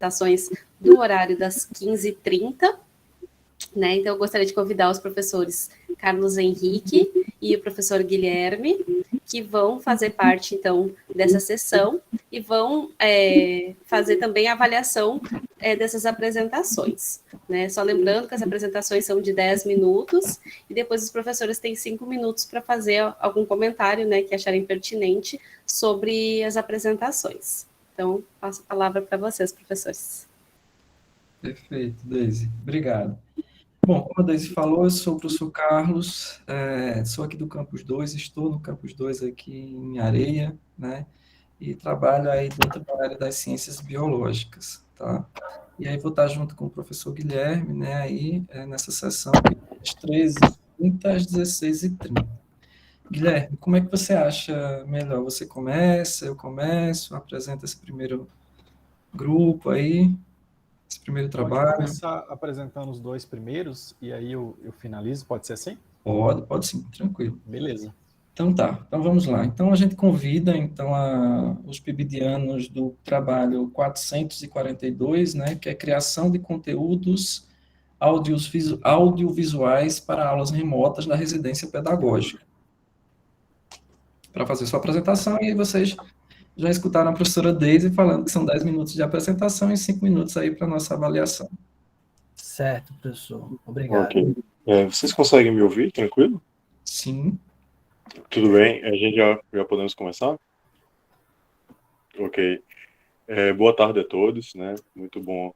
apresentações no horário das 15h30, né? Então, eu gostaria de convidar os professores Carlos Henrique e o professor Guilherme, que vão fazer parte, então, dessa sessão e vão fazer também a avaliação dessas apresentações, né? Só lembrando que as apresentações são de 10 minutos e depois os professores têm 5 minutos para fazer algum comentário, né, que acharem pertinente sobre as apresentações. Então, passo a palavra para vocês, professores. Perfeito, Deise. Obrigado. Bom, como a Deise falou, eu sou o professor Carlos, sou aqui do Campus 2, estou no Campus 2 aqui em Areia, né? E trabalho aí dentro da área das ciências biológicas, tá? E aí vou estar junto com o professor Guilherme, né, aí nessa sessão aqui, das 13h30 às 16h30. Guilherme, como é que você acha melhor? Você começa, eu começo, apresenta esse primeiro grupo aí, esse primeiro Pode trabalho? começar apresentando os dois primeiros e aí eu finalizo, pode ser assim? Pode sim, tranquilo. Beleza. Então tá, então vamos lá. Então a gente convida então os pibidianos do trabalho 442, né, que é criação de conteúdos audiovisuais para aulas remotas da residência pedagógica, para fazer sua apresentação, e aí vocês já escutaram a professora Deise falando que são 10 minutos de apresentação e 5 minutos aí para nossa avaliação. Certo, professor. Obrigado. Ok. Vocês conseguem me ouvir, tranquilo? Sim. Tudo bem? A gente já podemos começar? Ok. Boa tarde a todos, né? Muito bom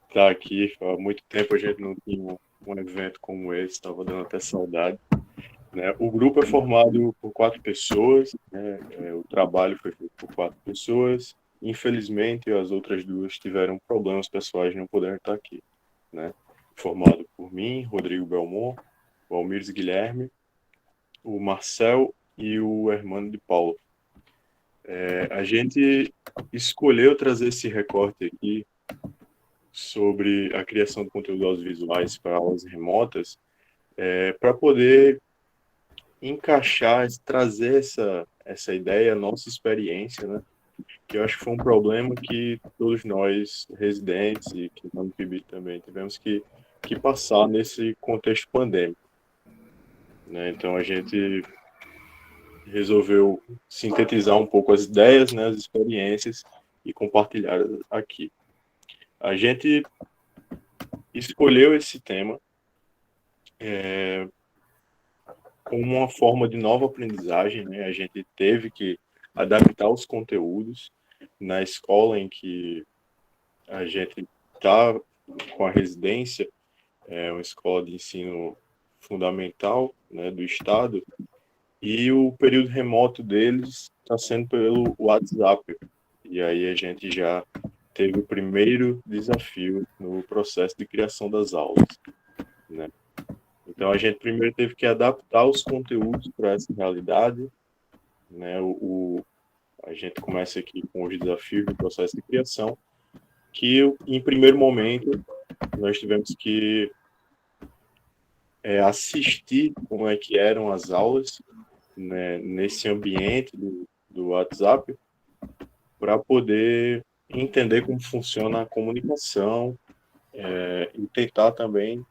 estar aqui. Há muito tempo a gente não tinha um evento como esse, estava dando até saudade, né? O grupo é formado por 4 pessoas, né? O trabalho foi feito por 4 pessoas. Infelizmente, as outras 2 tiveram problemas pessoais e não puderam estar aqui, né? Formado por mim, Rodrigo Belmont, o Almires Guilherme, o Marcel e o Hermano de Paulo. A gente escolheu trazer esse recorte aqui sobre a criação de conteúdo audiovisuais para aulas remotas, para poder encaixar, trazer essa ideia, nossa experiência, né? Que eu acho que foi um problema que todos nós, residentes e que estamos no PIB também, tivemos que passar nesse contexto pandêmico, né? Então a gente resolveu sintetizar um pouco as ideias, né, as experiências e compartilhar aqui. A gente escolheu esse tema como uma forma de nova aprendizagem, né? A gente teve que adaptar os conteúdos na escola em que a gente está com a residência, uma escola de ensino fundamental, né, do estado, e o período remoto deles está sendo pelo WhatsApp. E aí a gente já teve o primeiro desafio no processo de criação das aulas, né? Então a gente primeiro teve que adaptar os conteúdos para essa realidade, né? A gente começa aqui com os desafios do processo de criação, que em primeiro momento nós tivemos que assistir como é que eram as aulas, né, nesse ambiente do WhatsApp, para poder entender como funciona a comunicação e tentar também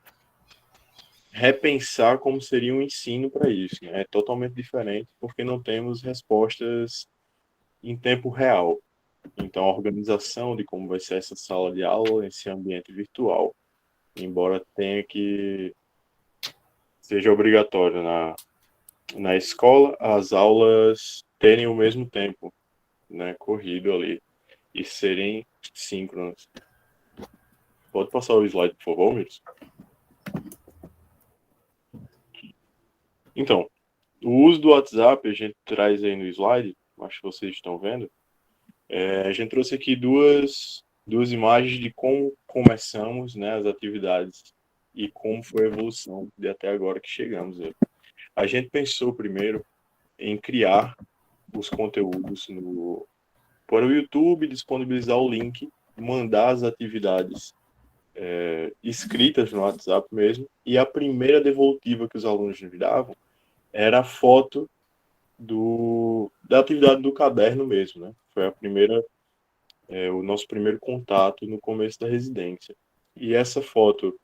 repensar como seria um ensino para isso, né? É totalmente diferente porque não temos respostas em tempo real. Então, a organização de como vai ser essa sala de aula, esse ambiente virtual, embora tenha que seja obrigatório na escola, as aulas terem o mesmo tempo, né, corrido ali, e serem síncronas. Pode passar o slide, por favor, Milton? Então, o uso do WhatsApp, a gente traz aí no slide, acho que vocês estão vendo, a gente trouxe aqui duas imagens de como começamos, né, as atividades e como foi a evolução de até agora que chegamos. A gente pensou primeiro em criar os conteúdos para o YouTube, disponibilizar o link, mandar as atividades escritas no WhatsApp mesmo, e a primeira devolutiva que os alunos nos davam era a foto da atividade do caderno mesmo, né? Foi a primeira o nosso primeiro contato no começo da residência. E essa foto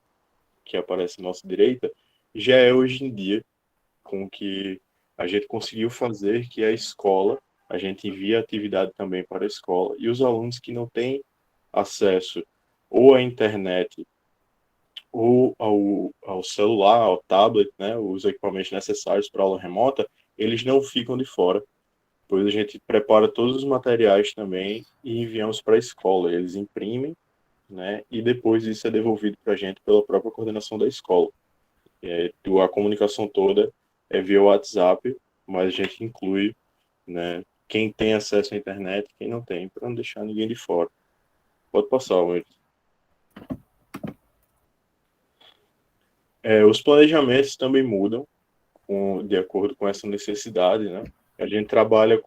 que aparece à nossa direita já é hoje em dia com o que a gente conseguiu fazer, que é a escola, a gente envia atividade também para a escola, e os alunos que não têm acesso ou à internet ou ao celular, ao tablet, né, os equipamentos necessários para a aula remota, eles não ficam de fora, pois a gente prepara todos os materiais também e enviamos para a escola. Eles imprimem, né, e depois isso é devolvido para a gente pela própria coordenação da escola. A comunicação toda é via WhatsApp, mas a gente inclui, né, quem tem acesso à internet e quem não tem, para não deixar ninguém de fora. Pode passar, Wilson. Os planejamentos também mudam de acordo com essa necessidade, né? A gente trabalha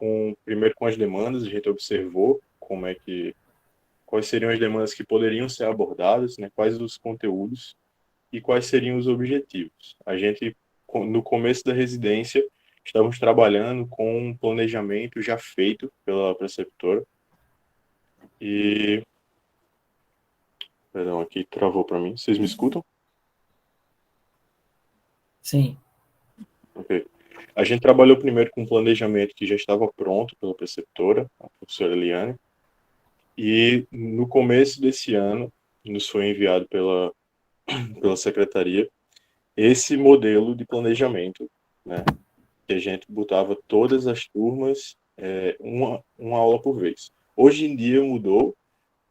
primeiro com as demandas, a gente observou quais seriam as demandas que poderiam ser abordadas, né? Quais os conteúdos e quais seriam os objetivos. A gente, no começo da residência, estávamos trabalhando com um planejamento já feito pela preceptora e... Perdão, aqui travou para mim. Vocês me escutam? Sim. Ok. A gente trabalhou primeiro com um planejamento que já estava pronto pela preceptora, a professora Eliane, e no começo desse ano nos foi enviado pela secretaria esse modelo de planejamento, né, que a gente botava todas as turmas uma aula por vez. Hoje em dia mudou,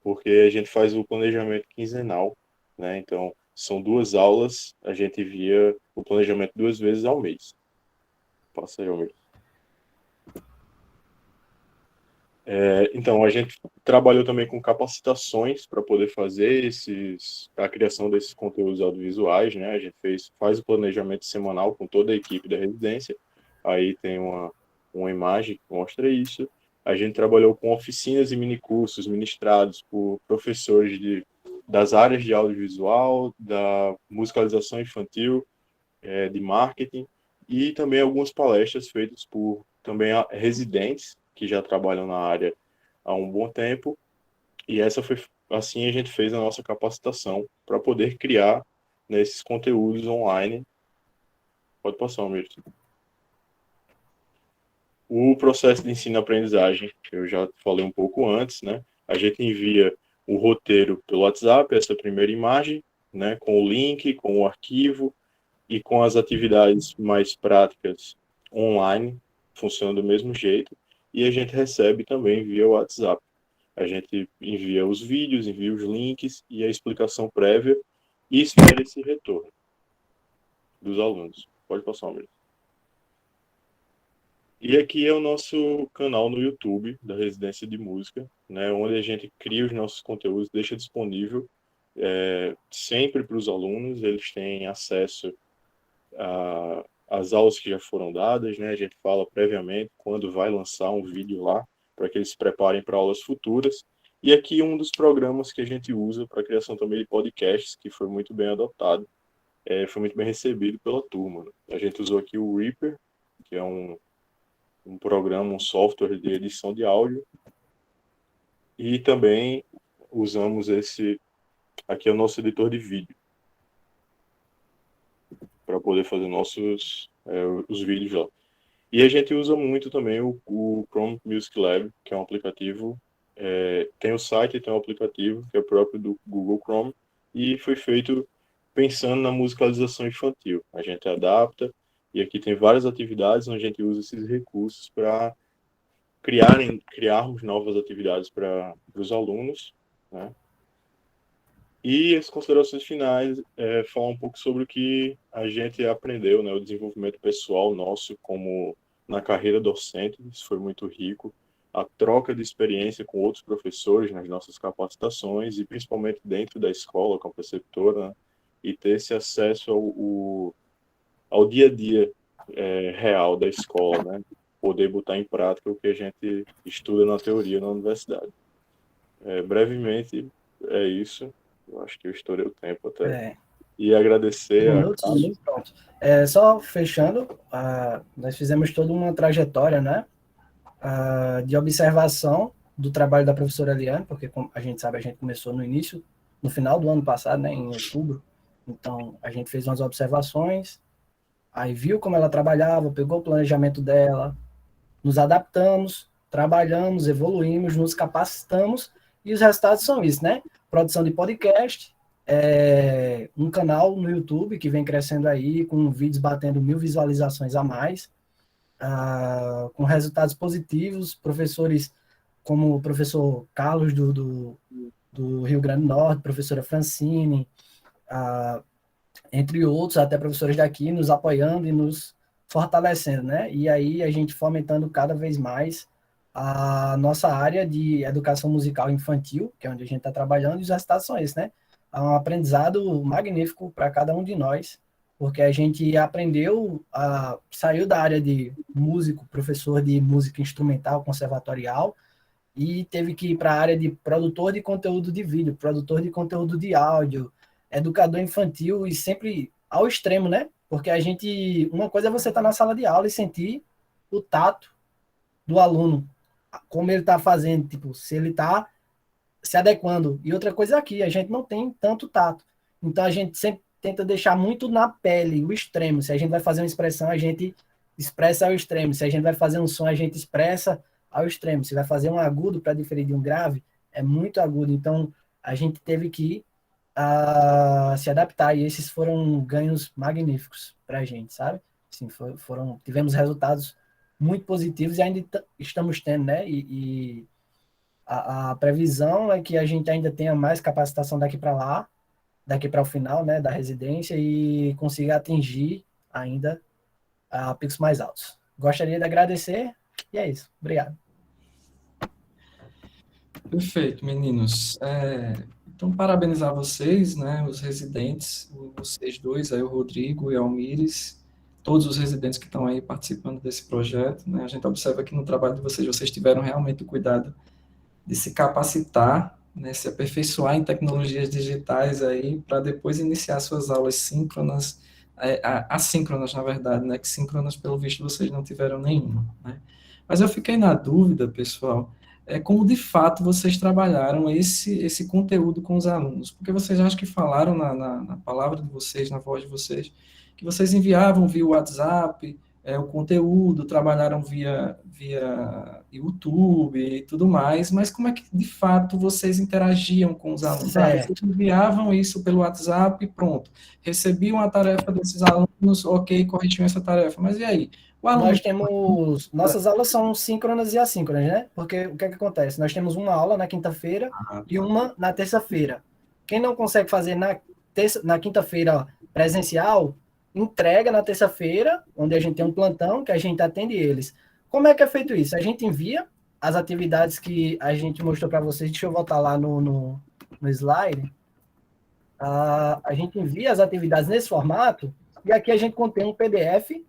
porque a gente faz o planejamento quinzenal, né, então são 2 aulas, a gente envia o planejamento 2 vezes ao mês. Passa aí, Almir. Então, a gente trabalhou também com capacitações para poder fazer a criação desses conteúdos audiovisuais, né? A gente faz o planejamento semanal com toda a equipe da residência. Aí tem uma imagem que mostra isso. A gente trabalhou com oficinas e minicursos ministrados por professores das áreas de audiovisual, da musicalização infantil, de marketing, e também algumas palestras feitas por também residentes que já trabalham na área há um bom tempo, e assim a gente fez a nossa capacitação para poder criar, né, esses conteúdos online. Pode passar, Milton. O processo de ensino-aprendizagem, que eu já falei um pouco antes, né? A gente envia o roteiro pelo WhatsApp, essa primeira imagem, né, com o link, com o arquivo, e com as atividades mais práticas online, funciona do mesmo jeito, e a gente recebe também via WhatsApp. A gente envia os vídeos, envia os links e a explicação prévia e espera esse retorno dos alunos. Pode passar, Almir. E aqui é o nosso canal no YouTube da Residência de Música, né, onde a gente cria os nossos conteúdos, deixa disponível sempre para os alunos, eles têm acesso as aulas que já foram dadas, né? A gente fala previamente quando vai lançar um vídeo lá, para que eles se preparem para aulas futuras. E aqui um dos programas que a gente usa para a criação também de podcasts, que foi muito bem adotado, foi muito bem recebido pela turma, né? A gente usou aqui o Reaper, que é um programa, um software de edição de áudio, e também usamos aqui é o nosso editor de vídeo, para poder fazer os vídeos lá. E a gente usa muito também o Chrome Music Lab, que é um aplicativo, tem o site e tem um aplicativo, que é próprio do Google Chrome, e foi feito pensando na musicalização infantil. A gente adapta, e aqui tem várias atividades onde a gente usa esses recursos para criarmos novas atividades para os alunos, né? E as considerações finais falam um pouco sobre o que a gente aprendeu, né? O desenvolvimento pessoal nosso como na carreira docente, isso foi muito rico. A troca de experiência com outros professores nas nossas capacitações e principalmente dentro da escola com a preceptora, né? E ter esse acesso ao dia a dia real da escola, né? Poder botar em prática o que a gente estuda na teoria na universidade. Brevemente, é isso. Eu acho que eu estourei o tempo até. E agradecer minutos, pronto. Só fechando, nós fizemos toda uma trajetória, né, de observação do trabalho da professora Eliane, porque como a gente sabe, a gente começou no final do ano passado, né, em outubro. Então, a gente fez umas observações, aí viu como ela trabalhava, pegou o planejamento dela, nos adaptamos, trabalhamos, evoluímos, nos capacitamos, e os resultados são isso, né? Produção de podcast, um canal no YouTube que vem crescendo aí, com vídeos batendo 1.000 visualizações a mais, com resultados positivos, professores como o professor Carlos do Rio Grande do Norte, professora Francine, entre outros, até professores daqui, nos apoiando e nos fortalecendo, né? E aí a gente fomentando cada vez mais a nossa área de educação musical infantil, que é onde a gente está trabalhando, e os resultados são esses, né? É um aprendizado magnífico para cada um de nós, porque a gente aprendeu, saiu da área de músico, professor de música instrumental, conservatorial, e teve que ir para a área de produtor de conteúdo de vídeo, produtor de conteúdo de áudio, educador infantil, e sempre ao extremo, né? Porque uma coisa é você estar na sala de aula e sentir o tato do aluno, como ele está fazendo, tipo, se ele está se adequando. E outra coisa é aqui, a gente não tem tanto tato. Então a gente sempre tenta deixar muito na pele, o extremo. Se a gente vai fazer uma expressão, a gente expressa ao extremo. Se a gente vai fazer um som, a gente expressa ao extremo. Se vai fazer um agudo para diferir de um grave, é muito agudo. Então a gente teve que se adaptar, e esses foram ganhos magníficos para a gente, sabe? Assim, tivemos resultados muito positivos e ainda estamos tendo, né? E a previsão é que a gente ainda tenha mais capacitação daqui para lá, daqui para o final, né, da residência, e consiga atingir ainda picos mais altos. Gostaria de agradecer, e é isso. Obrigado. Perfeito, meninos. Então, parabenizar vocês, né, os residentes, vocês dois, aí o Rodrigo e a Almires, todos os residentes que estão aí participando desse projeto, né, a gente observa que no trabalho de vocês tiveram realmente o cuidado de se capacitar, né, se aperfeiçoar em tecnologias digitais aí, para depois iniciar suas aulas síncronas, assíncronas, na verdade, né, que síncronas, pelo visto, vocês não tiveram nenhuma, né. Mas eu fiquei na dúvida, pessoal, como de fato vocês trabalharam esse conteúdo com os alunos, porque vocês acho que falaram na palavra de vocês, na voz de vocês, que vocês enviavam via WhatsApp, o conteúdo, trabalharam via YouTube e tudo mais, mas como é que de fato vocês interagiam com os alunos? Vocês enviavam isso pelo WhatsApp e pronto, recebiam a tarefa desses alunos, ok, corrigiam essa tarefa, mas e aí? Nossas aulas são síncronas e assíncronas, né? Porque o que acontece? Nós temos uma aula na quinta-feira e uma na terça-feira. Quem não consegue fazer na quinta-feira presencial, entrega na terça-feira, onde a gente tem um plantão, que a gente atende eles. Como é que é feito isso? A gente envia as atividades que a gente mostrou para vocês. Deixa eu voltar lá no slide. A gente envia as atividades nesse formato, e aqui a gente contém um PDF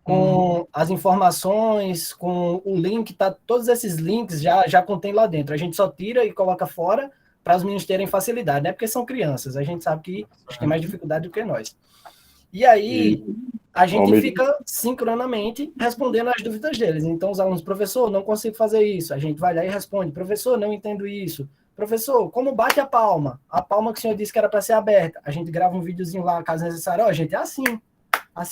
com as informações, com o link, todos esses links já contém lá dentro. A gente só tira e coloca fora para os meninos terem facilidade, né? Porque são crianças, a gente sabe que eles têm mais dificuldade do que nós. E aí, a gente fica sincronamente respondendo as dúvidas deles. Então, os alunos, professor, não consigo fazer isso. A gente vai lá e responde, professor, não entendo isso. Professor, como bate a palma? A palma que o senhor disse que era para ser aberta. A gente grava um videozinho lá, caso necessário. Gente, é assim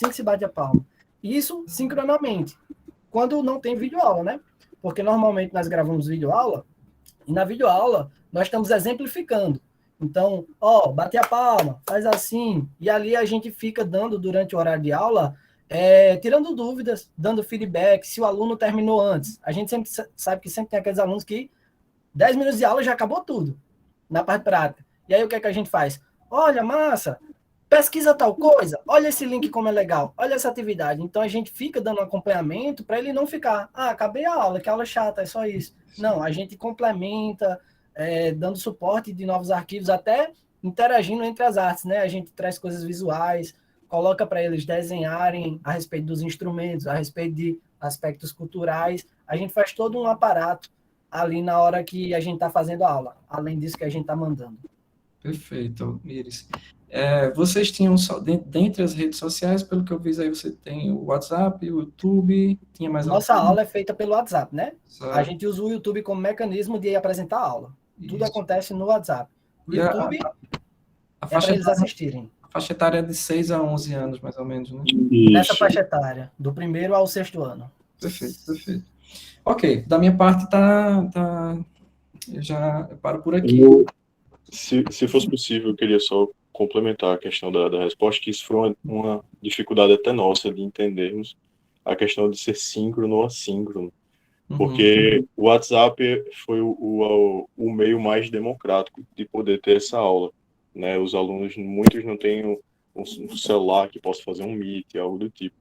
que se bate a palma. Isso sincronamente, quando não tem videoaula, né? Porque normalmente nós gravamos videoaula, e na videoaula nós estamos exemplificando. Então, bate a palma, faz assim, e ali a gente fica dando, durante o horário de aula, tirando dúvidas, dando feedback, se o aluno terminou antes. A gente sempre sabe que sempre tem aqueles alunos que 10 minutos de aula já acabou tudo, na parte prática. E aí o que é que a gente faz? Olha, massa, pesquisa tal coisa, olha esse link como é legal, olha essa atividade. Então a gente fica dando um acompanhamento para ele não ficar, acabei a aula, que aula chata, é só isso. Não, a gente complementa, dando suporte de novos arquivos, até interagindo entre as artes, né? A gente traz coisas visuais, coloca para eles desenharem a respeito dos instrumentos, a respeito de aspectos culturais. A gente faz todo um aparato ali na hora que a gente está fazendo a aula, além disso que a gente está mandando. Perfeito, Iris. Vocês tinham só, dentre as redes sociais, pelo que eu vi aí, você tem o WhatsApp, o YouTube, tinha mais Nossa alguma? aula é feita pelo WhatsApp, né? A Certo, gente usa o YouTube como mecanismo de apresentar a aula. Tudo isso. acontece no WhatsApp. O E YouTube a é para faixa eles etária, assistirem. a faixa etária é de 6 a 11 anos, mais ou menos, né? Nessa Isso. faixa etária, do primeiro ao sexto ano. Perfeito, perfeito. Ok, da minha parte eu paro por aqui. Se fosse possível, eu queria só complementar a questão da resposta, que isso foi uma dificuldade até nossa de entendermos a questão de ser síncrono ou assíncrono, Uhum, porque o WhatsApp foi o meio mais democrático de poder ter essa aula, né? Os alunos, muitos não têm um celular que possa fazer um Meet, algo do tipo.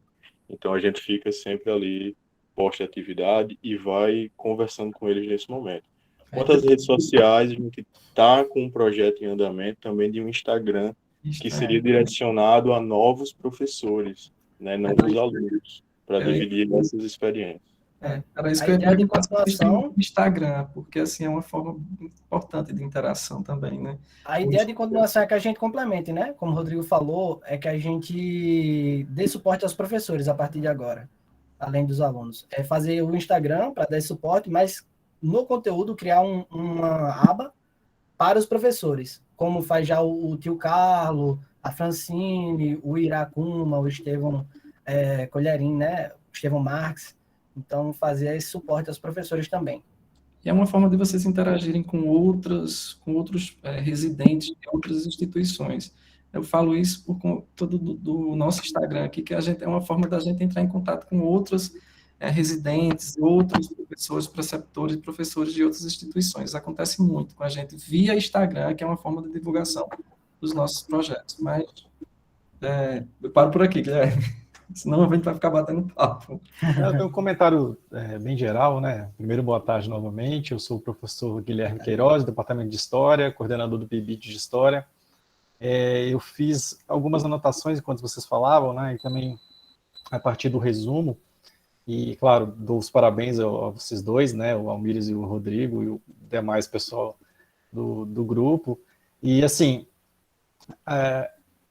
Então a gente fica sempre ali, posta a atividade e vai conversando com eles nesse momento. Quanto às redes sociais, a gente está com um projeto em andamento também de um Instagram que está. seria direcionado a novos professores, né, não os alunos, para Era, dividir essas experiências. era isso A que eu ia ideia de perguntar se vocês têm um continuação Instagram, porque assim é uma forma importante de interação também, né? A O ideia de continuação é que a gente complemente, né? Como o Rodrigo falou, é que a gente dê suporte aos professores a partir de agora, além dos alunos. É fazer o Instagram para dar esse suporte, mas no conteúdo criar uma aba para os professores, como faz já o tio Carlo, a Francine, o Iracuma, o Estevão Colherim, né? O Estevão Marques. Então, fazer esse suporte aos professores também. E é uma forma de vocês interagirem com outros residentes de outras instituições. Eu falo isso por conta do nosso Instagram aqui, que a gente é uma forma da gente entrar em contato com outros residentes, outros professores, preceptores, professores de outras instituições. Acontece muito com a gente via Instagram, que é uma forma de divulgação dos nossos projetos. Mas eu paro por aqui, Guilherme. Senão a gente vai ficar batendo papo. Eu tenho um comentário bem geral, né? Primeiro, boa tarde novamente. Eu sou o professor Guilherme Queiroz, do Departamento de História, coordenador do PIBIT de História. Eu fiz algumas anotações enquanto vocês falavam, né? E também a partir do resumo. E, claro, dou os parabéns a vocês dois, né? O Almires e o Rodrigo e o demais pessoal do grupo. E, assim,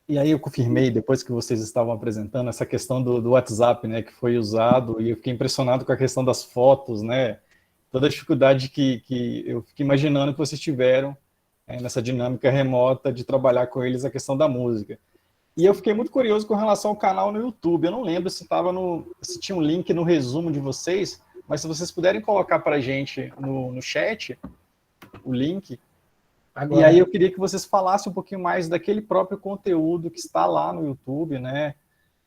e aí eu confirmei, depois que vocês estavam apresentando, essa questão do WhatsApp, né, que foi usado, e eu fiquei impressionado com a questão das fotos, né, toda a dificuldade que eu fiquei imaginando que vocês tiveram nessa dinâmica remota de trabalhar com eles a questão da música. E eu fiquei muito curioso com relação ao canal no YouTube. Eu não lembro se tinha um link no resumo de vocês, mas se vocês puderem colocar para a gente no chat o link. Agora, E aí eu queria que vocês falassem um pouquinho mais daquele próprio conteúdo que está lá no YouTube, né?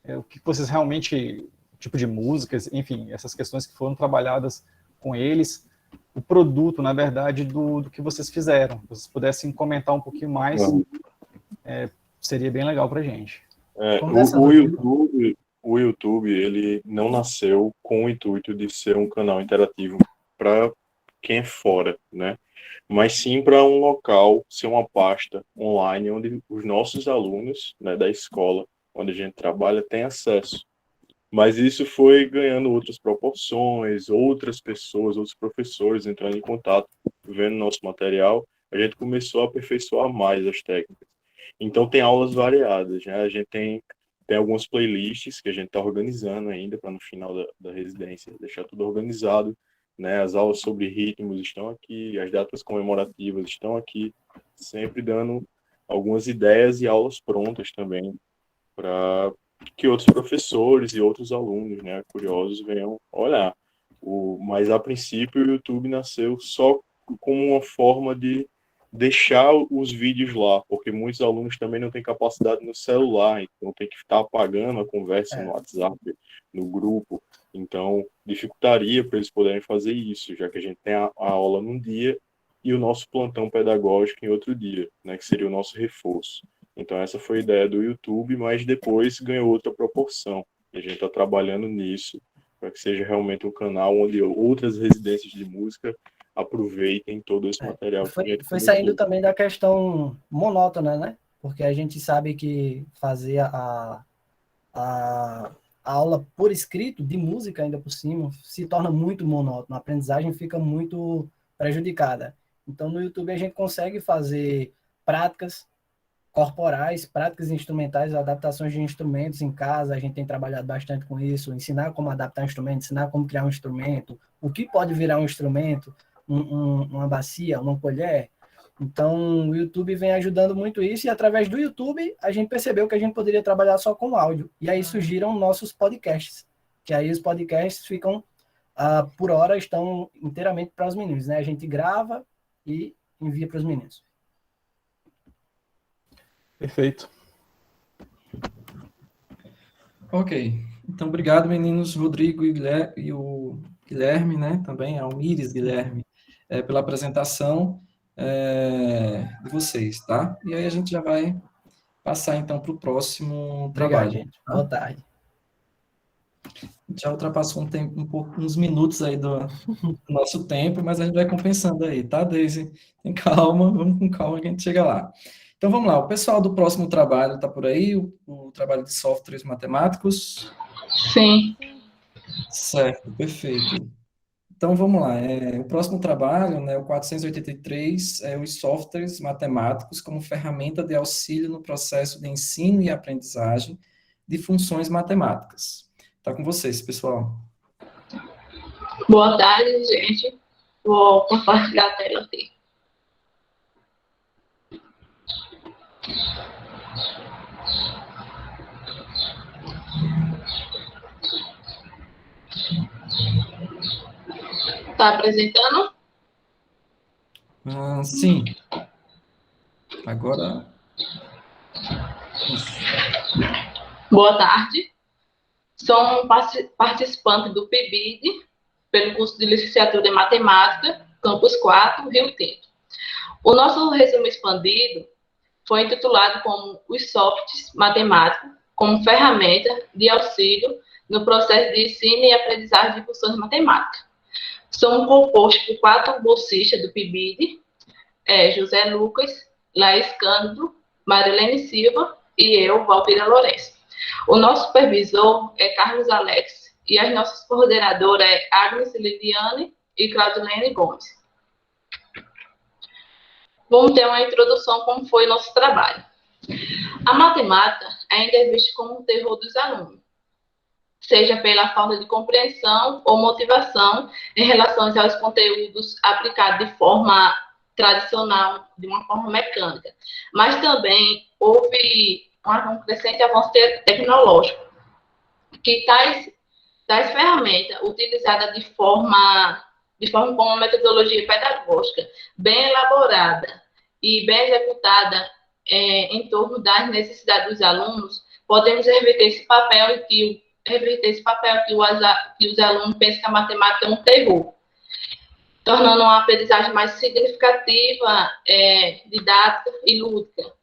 O que vocês realmente, tipo de músicas, enfim, essas questões que foram trabalhadas com eles, o produto, na verdade, do que vocês fizeram. Se vocês pudessem comentar um pouquinho mais, seria bem legal para a gente. O YouTube, ele não nasceu com o intuito de ser um canal interativo para quem é fora, né? Mas sim para um local, ser uma pasta online onde os nossos alunos, né, da escola onde a gente trabalha têm acesso. Mas isso foi ganhando outras proporções, outras pessoas, outros professores entrando em contato, vendo nosso material, a gente começou a aperfeiçoar mais as técnicas. Então tem aulas variadas, né? A gente tem algumas playlists que a gente está organizando ainda para no final da residência deixar tudo organizado, né? As aulas sobre ritmos estão aqui, as datas comemorativas estão aqui, sempre dando algumas ideias e aulas prontas também para que outros professores e outros alunos, né, curiosos venham olhar. Mas a princípio o YouTube nasceu só como uma forma de deixar os vídeos lá, porque muitos alunos também não têm capacidade no celular, então tem que estar apagando a conversa no WhatsApp, no grupo, então dificultaria para eles poderem fazer isso, já que a gente tem a aula num dia e o nosso plantão pedagógico em outro dia, né, que seria o nosso reforço. Então essa foi a ideia do YouTube, mas depois ganhou outra proporção. A gente está trabalhando nisso para que seja realmente um canal onde outras residências de música aproveitem todo esse material que a gente foi saindo também da questão monótona, né? Porque a gente sabe que fazer a aula por escrito, de música ainda por cima, se torna muito monótono, a aprendizagem fica muito prejudicada. Então, no YouTube, a gente consegue fazer práticas corporais, práticas instrumentais, adaptações de instrumentos em casa. A gente tem trabalhado bastante com isso, ensinar como adaptar instrumento, ensinar como criar um instrumento, o que pode virar um instrumento, uma bacia, uma colher. Então, o YouTube vem ajudando muito isso, e através do YouTube a gente percebeu que a gente poderia trabalhar só com áudio. E aí surgiram nossos podcasts, que aí os podcasts ficam, por hora, estão inteiramente para os meninos, né? A gente grava e envia para os meninos. Perfeito. Ok. Então, obrigado, meninos. Rodrigo e o Guilherme, né? Também, a Almires Guilherme, pela apresentação de vocês, tá? E aí a gente já vai passar, então, para o próximo Obrigado, trabalho. gente. Tá? Boa tarde. Já ultrapassou uns minutos aí do nosso tempo, mas a gente vai compensando aí, tá, Deise? Tem calma, vamos com calma que a gente chega lá. Então, vamos lá. O pessoal do próximo trabalho está por aí, o trabalho de softwares matemáticos? Sim. Certo, perfeito. Então, vamos lá. O próximo trabalho, né, o 483, é os softwares matemáticos como ferramenta de auxílio no processo de ensino e aprendizagem de funções matemáticas. Está com vocês, pessoal. Boa tarde, gente. Vou compartilhar a tela aqui. Está apresentando? Sim. Agora... Boa tarde. Sou um participante do PIBID, pelo curso de Licenciatura em Matemática, Campus 4, Rio Tinto. O nosso resumo expandido foi intitulado como os softwares matemáticos como ferramenta de auxílio no processo de ensino e aprendizagem de funções matemáticas. São compostos por 4 bolsistas do PIBID, José Lucas, Laís Cândido, Marilene Silva e eu, Valpira Lourenço. O nosso supervisor é Carlos Alex e as nossas coordenadoras é Agnes Liliane e Claudilene Gomes. Vamos ter uma introdução como foi o nosso trabalho. A matemática ainda é vista como um terror dos alunos, seja pela falta de compreensão ou motivação em relação aos conteúdos aplicados de forma tradicional, de uma forma mecânica. Mas também houve um crescente avanço tecnológico, que tais ferramentas utilizadas de forma com uma metodologia pedagógica bem elaborada e bem executada em torno das necessidades dos alunos, podemos reverter esse papel que os alunos pensam que a matemática é um terror, tornando uma aprendizagem mais significativa, didática e lúdica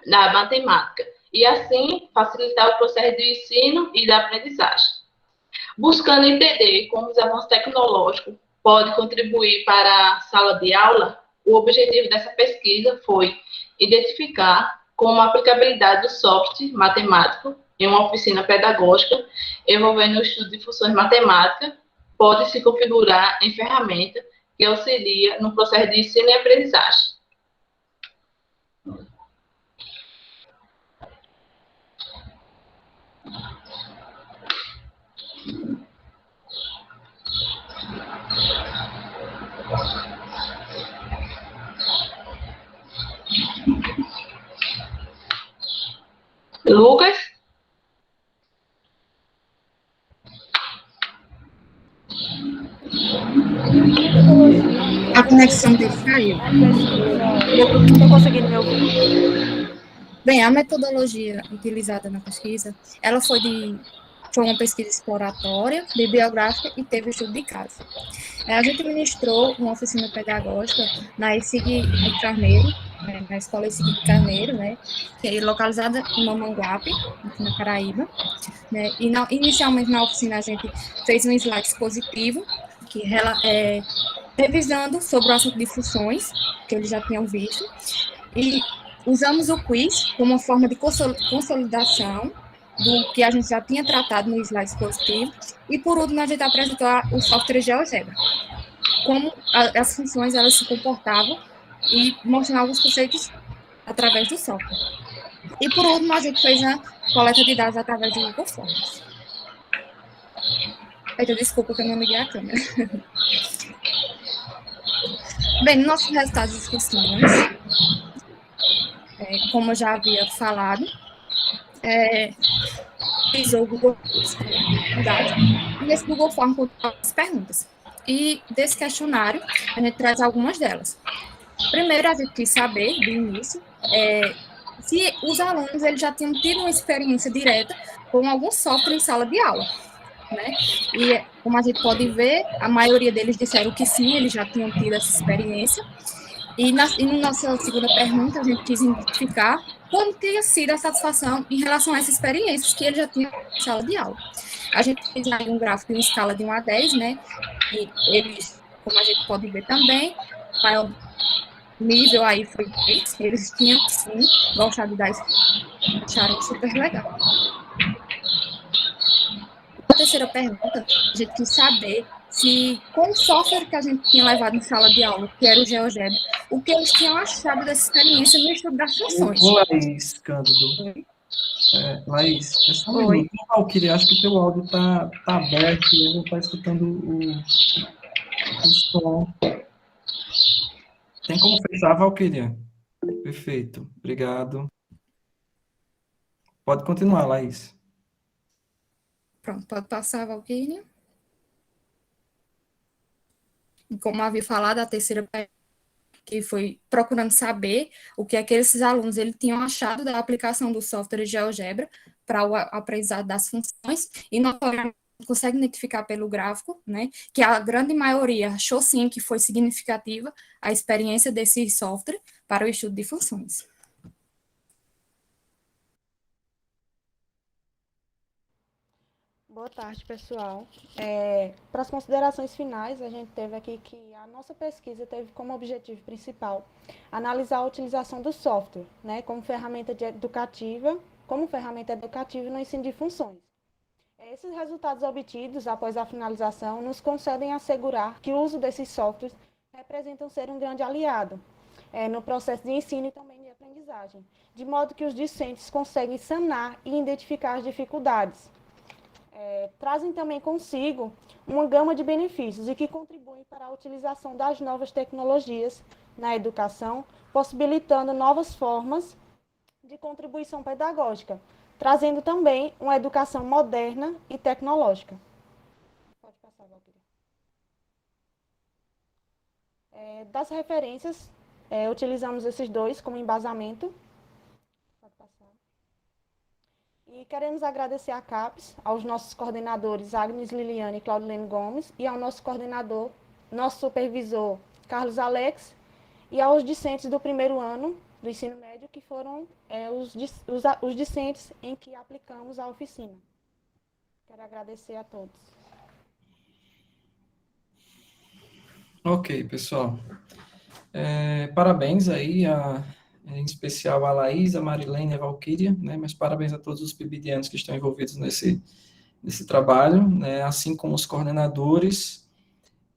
da matemática, e assim facilitar o processo de ensino e da aprendizagem. Buscando entender como os avanços tecnológicos podem contribuir para a sala de aula, o objetivo dessa pesquisa foi identificar como a aplicabilidade do software matemático em uma oficina pedagógica envolvendo o estudo de funções matemáticas pode se configurar em ferramenta que auxilia no processo de ensino e aprendizagem. Lucas? A conexão dele caiu. Não estou conseguindo me ouvir. Bem, a metodologia utilizada na pesquisa, ela foi uma pesquisa exploratória, bibliográfica e teve estudo de caso. A gente ministrou uma oficina pedagógica na ESIG Carneiro, na Escola ESIG Carneiro, né, que é localizada em Mamanguape, aqui na Paraíba. Né, e inicialmente na oficina a gente fez um slide expositivo, que revisando sobre o assunto de funções, que eles já tinham visto, e usamos o quiz como uma forma de consolidação do que a gente já tinha tratado no slide expositivo, e por último a gente apresentou o software GeoGebra, como as funções elas se comportavam e mostrando alguns conceitos através do software. E, por último, a gente fez a coleta de dados através do Google Forms. Eita, desculpa que eu não liguei a câmera. Bem, nossos resultados de inscrições, como eu já havia falado, utilizou o Google Forms, e nesse Google Forms colocou as perguntas. E desse questionário, a gente traz algumas delas. Primeiro, a gente quis saber, do início, se os alunos eles já tinham tido uma experiência direta com algum software em sala de aula, né? E, como a gente pode ver, a maioria deles disseram que sim, eles já tinham tido essa experiência. E na nossa segunda pergunta, a gente quis identificar como tinha sido a satisfação em relação a essas experiências que eles já tinham em sala de aula. A gente fez aí um gráfico em escala de 1 a 10, né? E eles, como a gente pode ver também, o maior nível aí foi 3, eles tinham, sim, gostado da escola, acharam super legal. A terceira pergunta, a gente quis saber se, com o software que a gente tinha levado em sala de aula, que era o GeoGebra, o que eles tinham achado dessa experiência no estudo das funções. Ô, Laís, Cândido. Laís, é só um Oi. minuto. Valquíria, acho que teu áudio tá aberto e eu não estou escutando o som. Tem como fechar, Valquíria? Perfeito, obrigado. Pode continuar, Laís. Pronto, pode passar, Valquíria. Como havia falado, a terceira pergunta, que foi procurando saber o que é que esses alunos eles tinham achado da aplicação do software GeoGebra para o aprendizado das funções, e nós consegue identificar pelo gráfico, né, que a grande maioria achou sim que foi significativa a experiência desse software para o estudo de funções. Boa tarde, pessoal. Para as considerações finais, a gente teve aqui que a nossa pesquisa teve como objetivo principal analisar a utilização do software, né, como ferramenta educativa no ensino de funções. Esses resultados obtidos após a finalização nos concedem assegurar que o uso desses softwares representam ser um grande aliado no processo de ensino e também de aprendizagem, de modo que os discentes conseguem sanar e identificar as dificuldades. Trazem também consigo uma gama de benefícios e que contribuem para a utilização das novas tecnologias na educação, possibilitando novas formas de contribuição pedagógica, trazendo também uma educação moderna e tecnológica. Pode passar, Valquíria. Das referências, utilizamos esses dois como embasamento. Pode passar. E queremos agradecer à CAPES, aos nossos coordenadores Agnes Liliane e Claudilene Gomes, e ao nosso coordenador, nosso supervisor Carlos e aos discentes do primeiro ano do ensino médio, que foram os discentes em que aplicamos a oficina. Quero agradecer a todos. Ok, pessoal. Parabéns aí, em especial a Laís, a Marilene e a Valquíria, né? Mas parabéns a todos os PIBidianos que estão envolvidos nesse trabalho, né? Assim como os coordenadores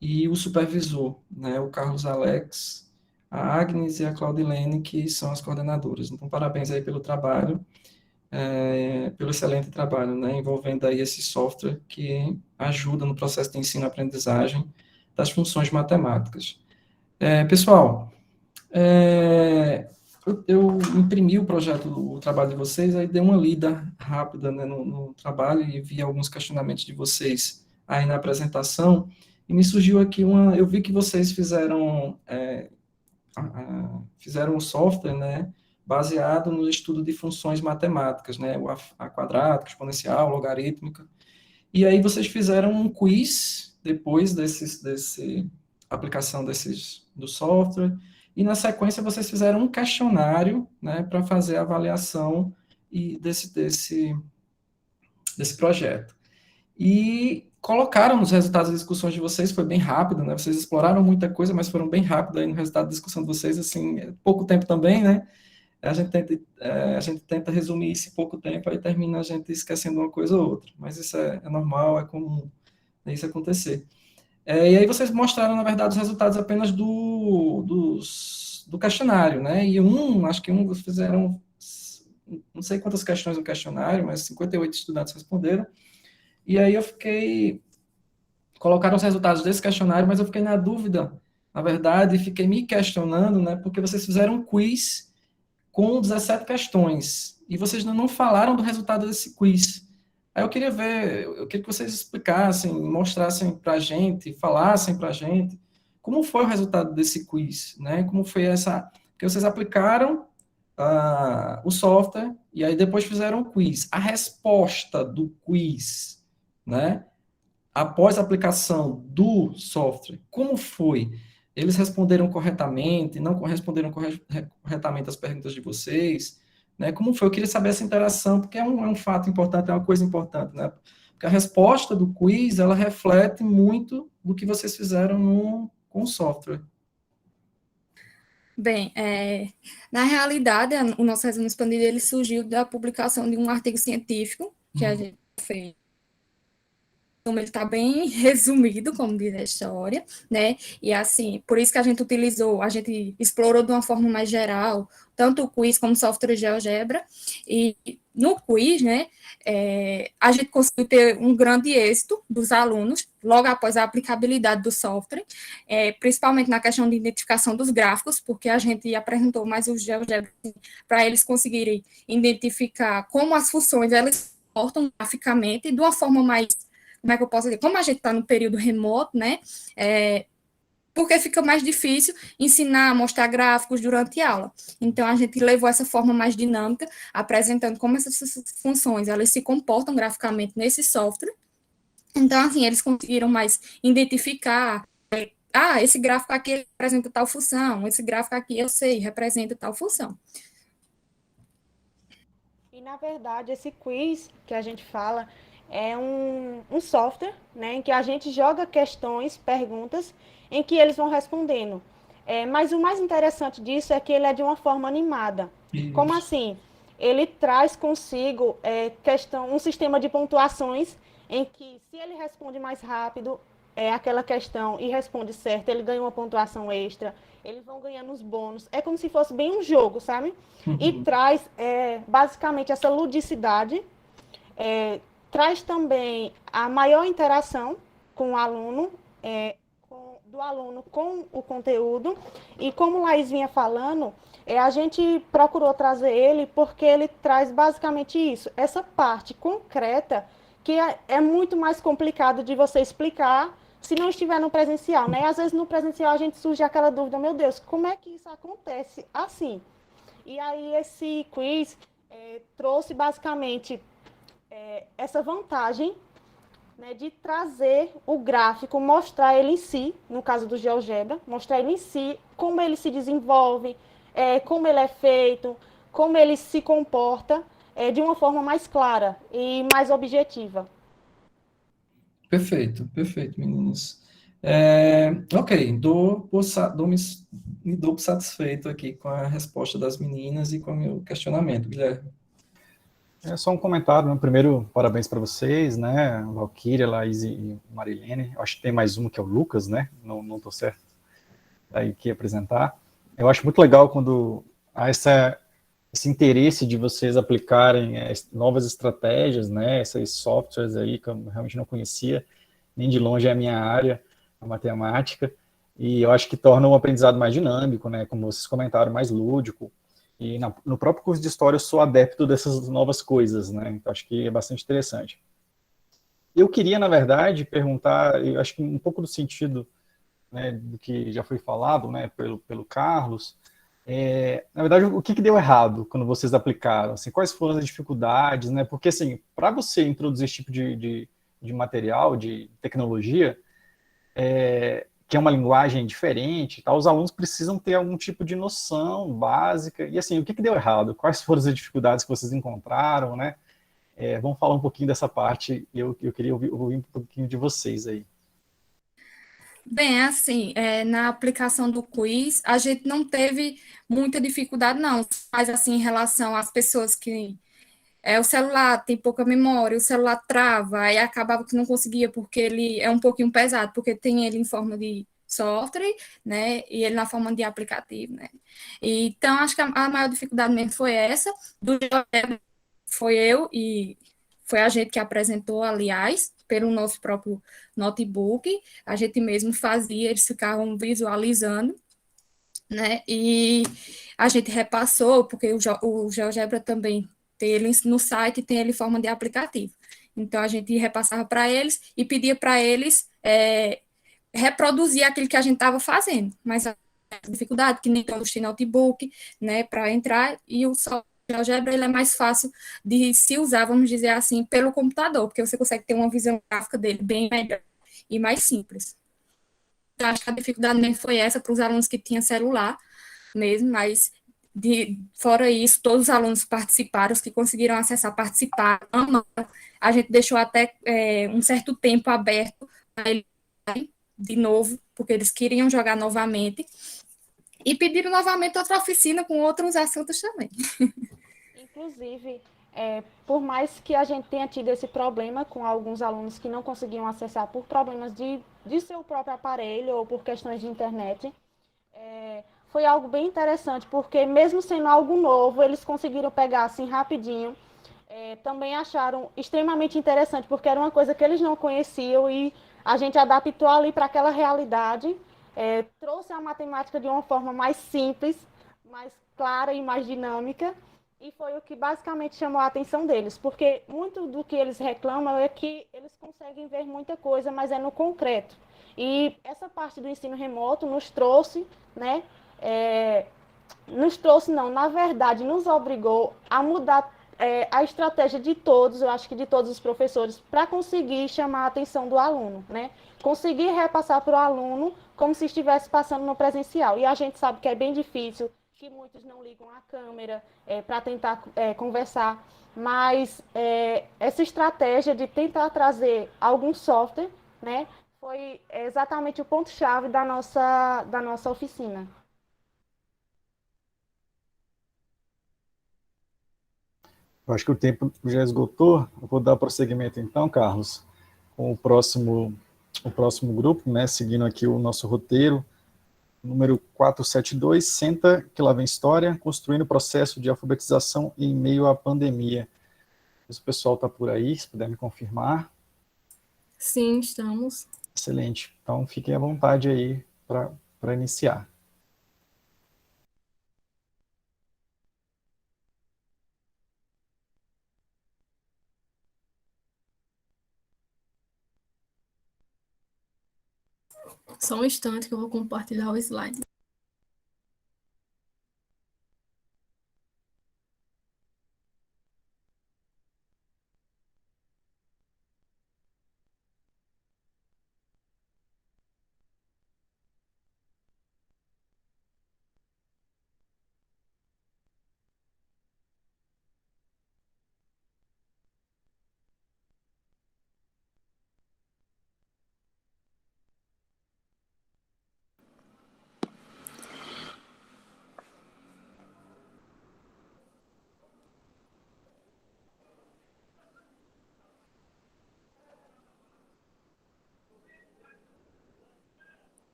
e o supervisor, né? O Carlos Alex, a Agnes e a Claudilene, que são as coordenadoras. Então, parabéns aí pelo trabalho, pelo excelente trabalho, né? Envolvendo aí esse software que ajuda no processo de ensino-aprendizagem das funções matemáticas. Pessoal, eu imprimi o trabalho de vocês, aí dei uma lida rápida, né, no trabalho e vi alguns questionamentos de vocês aí na apresentação, e me surgiu aqui eu vi que vocês fizeram um software, né, baseado no estudo de funções matemáticas, né, o a quadrática, exponencial, logarítmica, e aí vocês fizeram um quiz depois desse aplicação do software, e na sequência vocês fizeram um questionário, né, para fazer a avaliação desse projeto. E colocaram nos resultados das discussões de vocês, foi bem rápido, né, vocês exploraram muita coisa, mas foram bem rápido aí no resultado da discussão de vocês, assim, pouco tempo também, né, a gente tenta resumir isso em pouco tempo, aí termina a gente esquecendo uma coisa ou outra, mas isso é normal, é comum, né, isso acontecer. E aí vocês mostraram, na verdade, os resultados apenas dos do questionário, né? E acho que fizeram, não sei quantas questões no questionário, mas 58 estudantes responderam. E aí colocaram os resultados desse questionário, mas eu fiquei na dúvida, na verdade, fiquei me questionando, né? Porque vocês fizeram um quiz com 17 questões, e vocês não falaram do resultado desse quiz. Aí eu queria que vocês explicassem, mostrassem para a gente, falassem para a gente, como foi o resultado desse quiz, né? Como foi que vocês aplicaram o software, e aí depois fizeram o quiz. A resposta do quiz, né? Após a aplicação do software, como foi? Eles responderam corretamente, não responderam corretamente as perguntas de vocês, né? Como foi? Eu queria saber essa interação, porque é um fato importante, é uma coisa importante, né? Porque a resposta do quiz, ela reflete muito do que vocês fizeram com o software. Bem, na realidade, o nosso resumo expandido ele surgiu da publicação de um artigo científico que a gente fez. Ele está bem resumido, como diz a história, né? E assim, por isso que a gente explorou de uma forma mais geral, tanto o quiz como o software GeoGebra, e no quiz, né, a gente conseguiu ter um grande êxito dos alunos, logo após a aplicabilidade do software, principalmente na questão de identificação dos gráficos, porque a gente apresentou mais o GeoGebra para eles conseguirem identificar como as funções elas se comportam graficamente de uma forma mais, como é que eu posso dizer? Como a gente está no período remoto, né? Porque fica mais difícil ensinar, mostrar gráficos durante a aula. Então, a gente levou essa forma mais dinâmica, apresentando como essas funções elas se comportam graficamente nesse software. Então, assim, eles conseguiram mais identificar, esse gráfico aqui representa tal função, esse gráfico aqui eu sei, representa tal função. E, na verdade, esse quiz que a gente fala é um software, né, em que a gente joga questões, perguntas, em que eles vão respondendo. Mas o mais interessante disso é que ele é de uma forma animada. Isso. Como assim? Ele traz consigo um sistema de pontuações em que, se ele responde mais rápido aquela questão e responde certo, ele ganha uma pontuação extra, eles vão ganhando os bônus. É como se fosse bem um jogo, sabe? Uhum. E traz, basicamente, essa ludicidade, traz também a maior interação com o aluno, do aluno com o conteúdo, e como o Laís vinha falando, a gente procurou trazer ele porque ele traz basicamente isso, essa parte concreta, que é muito mais complicado de você explicar se não estiver no presencial, né? Às vezes no presencial a gente surge aquela dúvida, meu Deus, como é que isso acontece assim? E aí esse quiz trouxe basicamente essa vantagem, né, de trazer o gráfico, mostrar ele em si, no caso do GeoGebra, mostrar ele em si, como ele se desenvolve, como ele é feito, como ele se comporta, de uma forma mais clara e mais objetiva. Perfeito, meninos. Ok, me dou por satisfeito aqui com a resposta das meninas e com o meu questionamento, Guilherme. É só um comentário, né? Primeiro, parabéns para vocês, né? Valquíria, Laís e Marilene. Eu acho que tem mais um que é o Lucas, né? Não estou certo aí que apresentar. Eu acho muito legal quando há esse interesse de vocês aplicarem novas estratégias, né? Esses softwares aí que eu realmente não conhecia, nem de longe é a minha área, a matemática, e eu acho que torna o aprendizado mais dinâmico, né? Como vocês comentaram, mais lúdico. E no próprio curso de História eu sou adepto dessas novas coisas, né? Então acho que é bastante interessante. Eu queria, na verdade, perguntar, eu acho que um pouco do sentido, né, do que já foi falado, né, pelo Carlos, na verdade, o que deu errado quando vocês aplicaram? Assim, quais foram as dificuldades, né? Porque, assim, para você introduzir esse tipo de material, de tecnologia, que é uma linguagem diferente, tá? Os alunos precisam ter algum tipo de noção básica. E, assim, o que deu errado? Quais foram as dificuldades que vocês encontraram, né? Vamos falar um pouquinho dessa parte. Eu queria ouvir um pouquinho de vocês aí. Bem, assim, na aplicação do quiz, a gente não teve muita dificuldade, não. Mas, assim, em relação às pessoas que... o celular tem pouca memória, o celular trava, aí acabava que não conseguia, porque ele é um pouquinho pesado, porque tem ele em forma de software, né, e ele na forma de aplicativo, né. Então, acho que a maior dificuldade mesmo foi essa, do foi eu e foi a gente que apresentou, aliás, pelo nosso próprio notebook, a gente mesmo fazia, eles ficavam visualizando, né, e a gente repassou, porque o GeoGebra também tem ele no site, tem ele em forma de aplicativo. Então, a gente repassava para eles e pedia para eles reproduzir aquilo que a gente estava fazendo, mas a dificuldade, que nem todos têm notebook, né, para entrar, e o GeoGebra ele é mais fácil de se usar, vamos dizer assim, pelo computador, porque você consegue ter uma visão gráfica dele bem melhor e mais simples. Então, acho que a dificuldade mesmo foi essa para os alunos que tinham celular mesmo, mas fora isso, todos os alunos participaram, os que conseguiram acessar, participaram, a gente deixou até um certo tempo aberto para eles de novo, porque eles queriam jogar novamente, e pediram novamente outra oficina com outros assuntos também. Inclusive, por mais que a gente tenha tido esse problema com alguns alunos que não conseguiam acessar por problemas de seu próprio aparelho ou por questões de internet, foi algo bem interessante, porque mesmo sendo algo novo, eles conseguiram pegar assim rapidinho. Também acharam extremamente interessante, porque era uma coisa que eles não conheciam e a gente adaptou ali para aquela realidade, trouxe a matemática de uma forma mais simples, mais clara e mais dinâmica, e foi o que basicamente chamou a atenção deles, porque muito do que eles reclamam é que eles conseguem ver muita coisa, mas é no concreto. E essa parte do ensino remoto nos trouxe, né? Na verdade, nos obrigou a mudar a estratégia de todos, eu acho que de todos os professores, para conseguir chamar a atenção do aluno, né? Conseguir repassar para o aluno como se estivesse passando no presencial. E a gente sabe que é bem difícil, que muitos não ligam a câmera para tentar conversar, mas essa estratégia de tentar trazer algum software, né, foi exatamente o ponto-chave da nossa oficina. Eu acho que o tempo já esgotou. Eu vou dar prosseguimento então, Carlos, com o próximo grupo, né, seguindo aqui o nosso roteiro, número 472, Senta que lá vem história, construindo o processo de alfabetização em meio à pandemia. O pessoal está por aí, se puder me confirmar. Sim, estamos. Excelente. Então, fiquem à vontade aí para iniciar. Só um instante que eu vou compartilhar o slide.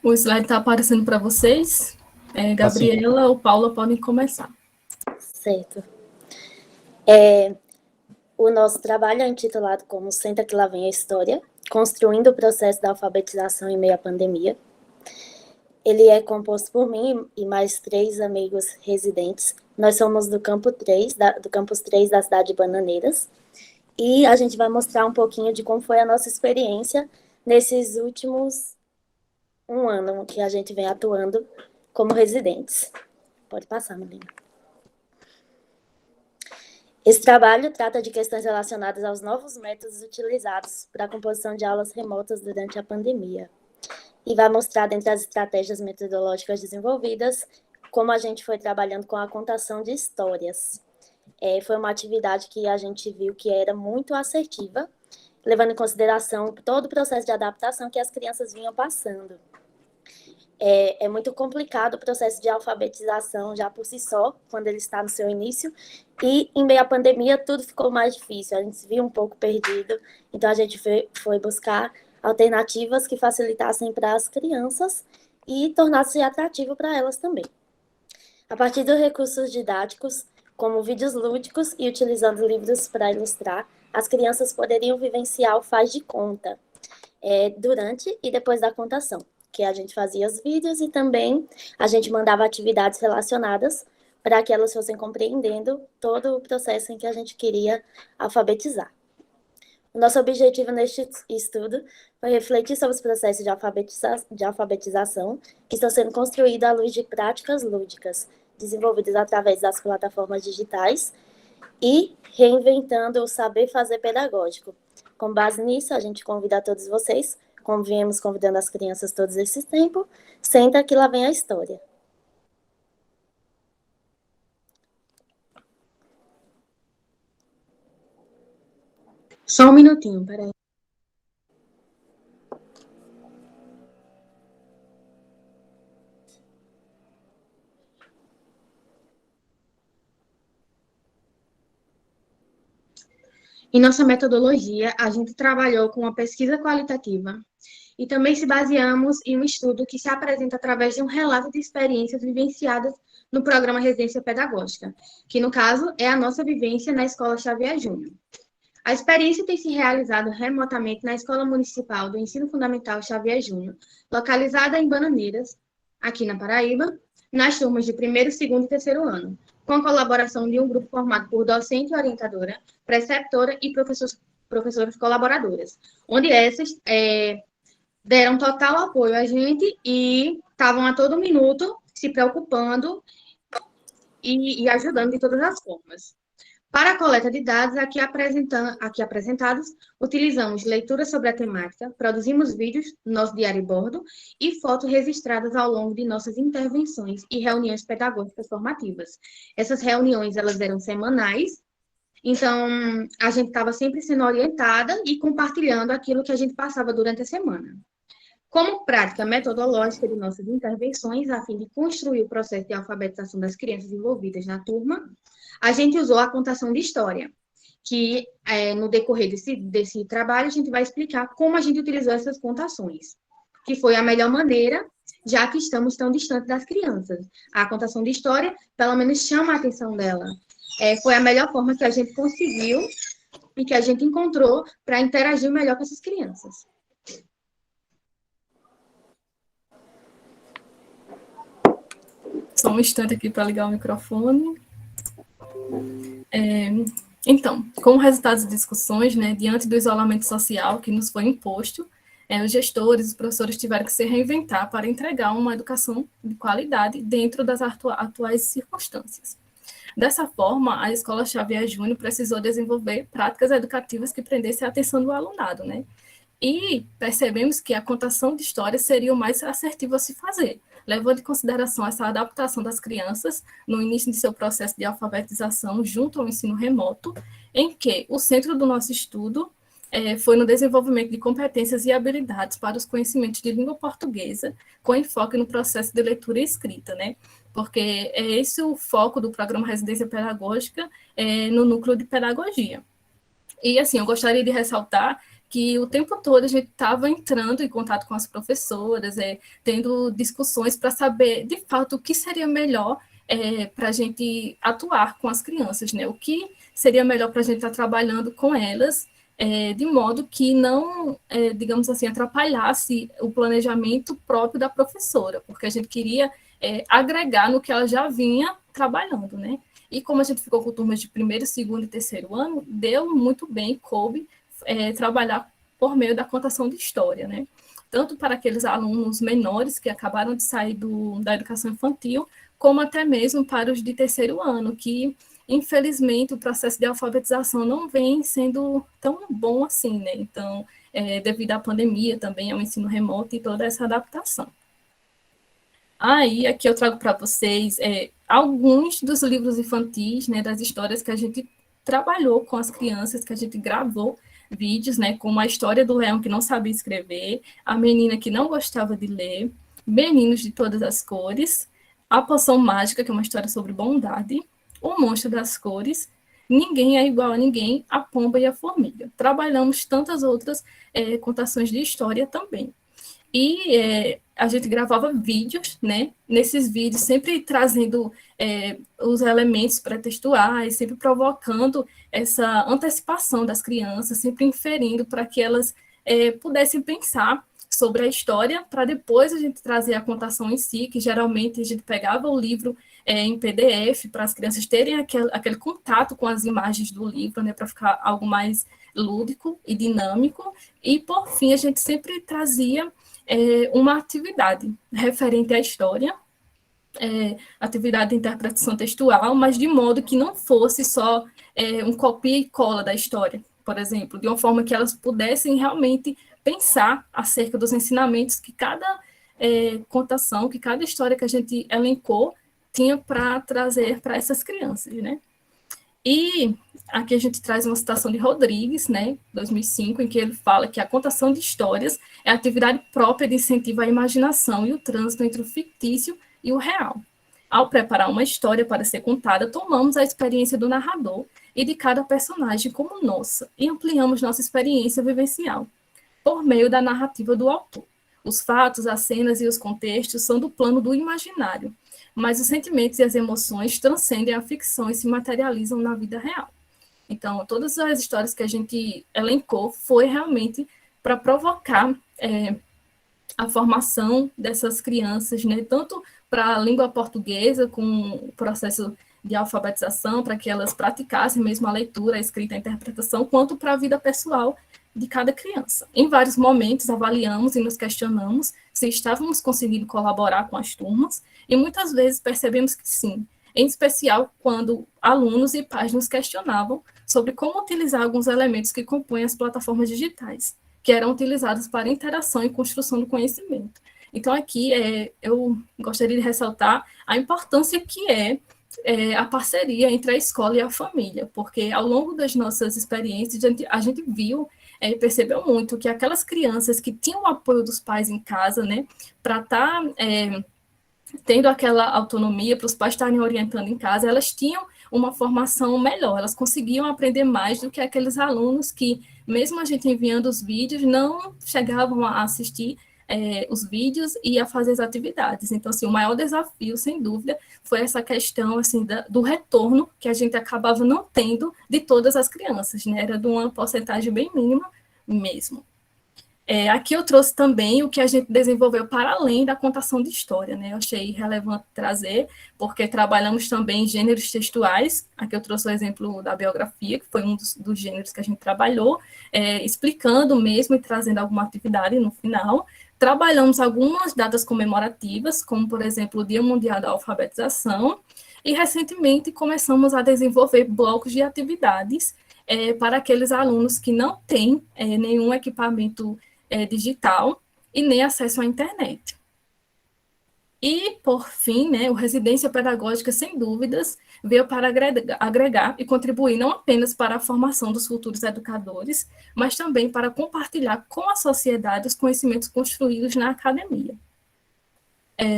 O slide está aparecendo para vocês. Gabriela ou Paula podem começar. Certo. O nosso trabalho é intitulado como Senta que lá vem a história, construindo o processo da alfabetização em meio à pandemia. Ele é composto por mim e mais 3 amigos residentes. Nós somos do campus 3 da cidade de Bananeiras, e a gente vai mostrar um pouquinho de como foi a nossa experiência nesses últimos 1 ano que a gente vem atuando como residentes. Pode passar, Melina. Esse trabalho trata de questões relacionadas aos novos métodos utilizados para a composição de aulas remotas durante a pandemia. E vai mostrar, dentre as estratégias metodológicas desenvolvidas, como a gente foi trabalhando com a contação de histórias. Foi uma atividade que a gente viu que era muito assertiva, levando em consideração todo o processo de adaptação que as crianças vinham passando. É muito complicado o processo de alfabetização já por si só, quando ele está no seu início, e em meio à pandemia tudo ficou mais difícil, a gente se viu um pouco perdido, então a gente foi buscar alternativas que facilitassem para as crianças e tornasse atrativo para elas também. A partir dos recursos didáticos, como vídeos lúdicos e utilizando livros para ilustrar, as crianças poderiam vivenciar o faz de conta, durante e depois da contação, que a gente fazia os vídeos e também a gente mandava atividades relacionadas para que elas fossem compreendendo todo o processo em que a gente queria alfabetizar. O nosso objetivo neste estudo foi refletir sobre os processos de alfabetização que estão sendo construídos à luz de práticas lúdicas, desenvolvidas através das plataformas digitais e reinventando o saber fazer pedagógico. Com base nisso, a gente convida a todos vocês, como viemos convidando as crianças todos esse tempo, senta que lá vem a história. Só um minutinho, peraí. Em nossa metodologia, a gente trabalhou com uma pesquisa qualitativa e também se baseamos em um estudo que se apresenta através de um relato de experiências vivenciadas no programa Residência Pedagógica, que, no caso, é a nossa vivência na Escola Xavier Júnior. A experiência tem se realizado remotamente na Escola Municipal do Ensino Fundamental Xavier Júnior, localizada em Bananeiras, aqui na Paraíba, nas turmas de 1º, 2º e 3º ano, com a colaboração de um grupo formado por docente e orientadora, preceptora e professoras colaboradoras, onde essas deram total apoio a gente e estavam a todo minuto se preocupando e ajudando de todas as formas. Para a coleta de dados aqui apresentados, utilizamos leituras sobre a temática, produzimos vídeos no nosso diário de bordo e fotos registradas ao longo de nossas intervenções e reuniões pedagógicas formativas. Essas reuniões, elas eram semanais, então a gente estava sempre sendo orientada e compartilhando aquilo que a gente passava durante a semana. Como prática metodológica de nossas intervenções, a fim de construir o processo de alfabetização das crianças envolvidas na turma, a gente usou a contação de história, que no decorrer desse trabalho a gente vai explicar como a gente utilizou essas contações, que foi a melhor maneira, já que estamos tão distantes das crianças. A contação de história, pelo menos, chama a atenção dela. Foi a melhor forma que a gente conseguiu e que a gente encontrou para interagir melhor com essas crianças. Só um instante aqui para ligar o microfone. Então, como resultado das discussões, diante do isolamento social que nos foi imposto, os gestores, os professores tiveram que se reinventar para entregar uma educação de qualidade dentro das atuais circunstâncias. Dessa forma, a Escola Xavier Júnior precisou desenvolver práticas educativas que prendessem a atenção do alunado, E percebemos que a contação de histórias seria o mais assertivo a se fazer, levando em consideração essa adaptação das crianças no início de seu processo de alfabetização junto ao ensino remoto, em que o centro do nosso estudo foi no desenvolvimento de competências e habilidades para os conhecimentos de língua portuguesa, com enfoque no processo de leitura e escrita, Porque é esse o foco do programa Residência Pedagógica no núcleo de pedagogia. E, assim, eu gostaria de ressaltar que o tempo todo a gente estava entrando em contato com as professoras, tendo discussões para saber, de fato, o que seria melhor para a gente atuar com as crianças, O que seria melhor para a gente estar trabalhando com elas, de modo que não, digamos assim, atrapalhasse o planejamento próprio da professora, porque a gente queria agregar no que ela já vinha trabalhando, E como a gente ficou com turmas de 1º, 2º e 3º ano, deu muito bem, coube, trabalhar por meio da contação de história, Tanto para aqueles alunos menores que acabaram de sair da educação infantil, como até mesmo para os de 3º ano, que, infelizmente, o processo de alfabetização não vem sendo tão bom assim, Então, devido à pandemia também, ao ensino remoto e toda essa adaptação. Aí, aqui eu trago para vocês alguns dos livros infantis, das histórias que a gente trabalhou com as crianças, que a gente gravou vídeos, como a história do leão que não sabia escrever, a menina que não gostava de ler, Meninos de Todas as Cores, A Poção Mágica, que é uma história sobre bondade, O Monstro das Cores, Ninguém é Igual a Ninguém, A Pomba e a Formiga. Trabalhamos tantas outras contações de história também. E a gente gravava vídeos, né? Nesses vídeos, sempre trazendo os elementos pré-textuais, sempre provocando essa antecipação das crianças, sempre inferindo para que elas pudessem pensar sobre a história, para depois a gente trazer a contação em si, que geralmente a gente pegava o livro em PDF, para as crianças terem aquele contato com as imagens do livro, né? Para ficar algo mais lúdico e dinâmico. E, por fim, a gente sempre trazia uma atividade referente à história, atividade de interpretação textual, mas de modo que não fosse só um copia e cola da história, por exemplo, de uma forma que elas pudessem realmente pensar acerca dos ensinamentos que cada contação, que cada história que a gente elencou tinha para trazer para essas crianças, né? E aqui a gente traz uma citação de Rodrigues, né, 2005, em que ele fala que a contação de histórias é a atividade própria de incentivo à imaginação e o trânsito entre o fictício e o real. Ao preparar uma história para ser contada, tomamos a experiência do narrador e de cada personagem como nossa, e ampliamos nossa experiência vivencial, por meio da narrativa do autor. Os fatos, as cenas e os contextos são do plano do imaginário, mas os sentimentos e as emoções transcendem a ficção e se materializam na vida real. Então, todas as histórias que a gente elencou foi realmente para provocar a formação dessas crianças, né, tanto para a língua portuguesa, com o processo de alfabetização, para que elas praticassem mesmo a leitura, a escrita, a interpretação, quanto para a vida pessoal de cada criança. Em vários momentos, avaliamos e nos questionamos se estávamos conseguindo colaborar com as turmas, e muitas vezes percebemos que sim, em especial quando alunos e pais nos questionavam sobre como utilizar alguns elementos que compõem as plataformas digitais, que eram utilizadas para interação e construção do conhecimento. Então, aqui eu gostaria de ressaltar a importância que é a parceria entre a escola e a família, porque ao longo das nossas experiências, a gente viu e percebeu muito que aquelas crianças que tinham o apoio dos pais em casa, né, para estar tendo aquela autonomia, para os pais estarem orientando em casa, elas tinham uma formação melhor, elas conseguiam aprender mais do que aqueles alunos que, mesmo a gente enviando os vídeos, não chegavam a assistir os vídeos e a fazer as atividades. Então, assim, o maior desafio, sem dúvida, foi essa questão, assim, do retorno que a gente acabava não tendo de todas as crianças, né? Era de uma porcentagem bem mínima mesmo. Aqui eu trouxe também o que a gente desenvolveu para além da contação de história, né? Eu achei relevante trazer, porque trabalhamos também em gêneros textuais. Aqui eu trouxe o exemplo da biografia, que foi um dos gêneros que a gente trabalhou, explicando mesmo e trazendo alguma atividade no final. Trabalhamos algumas datas comemorativas, como, por exemplo, o Dia Mundial da Alfabetização, e recentemente começamos a desenvolver blocos de atividades para aqueles alunos que não têm nenhum equipamento digital e nem acesso à internet. E, por fim, né, o Residência Pedagógica, sem dúvidas, veio para agregar e contribuir não apenas para a formação dos futuros educadores, mas também para compartilhar com a sociedade os conhecimentos construídos na academia.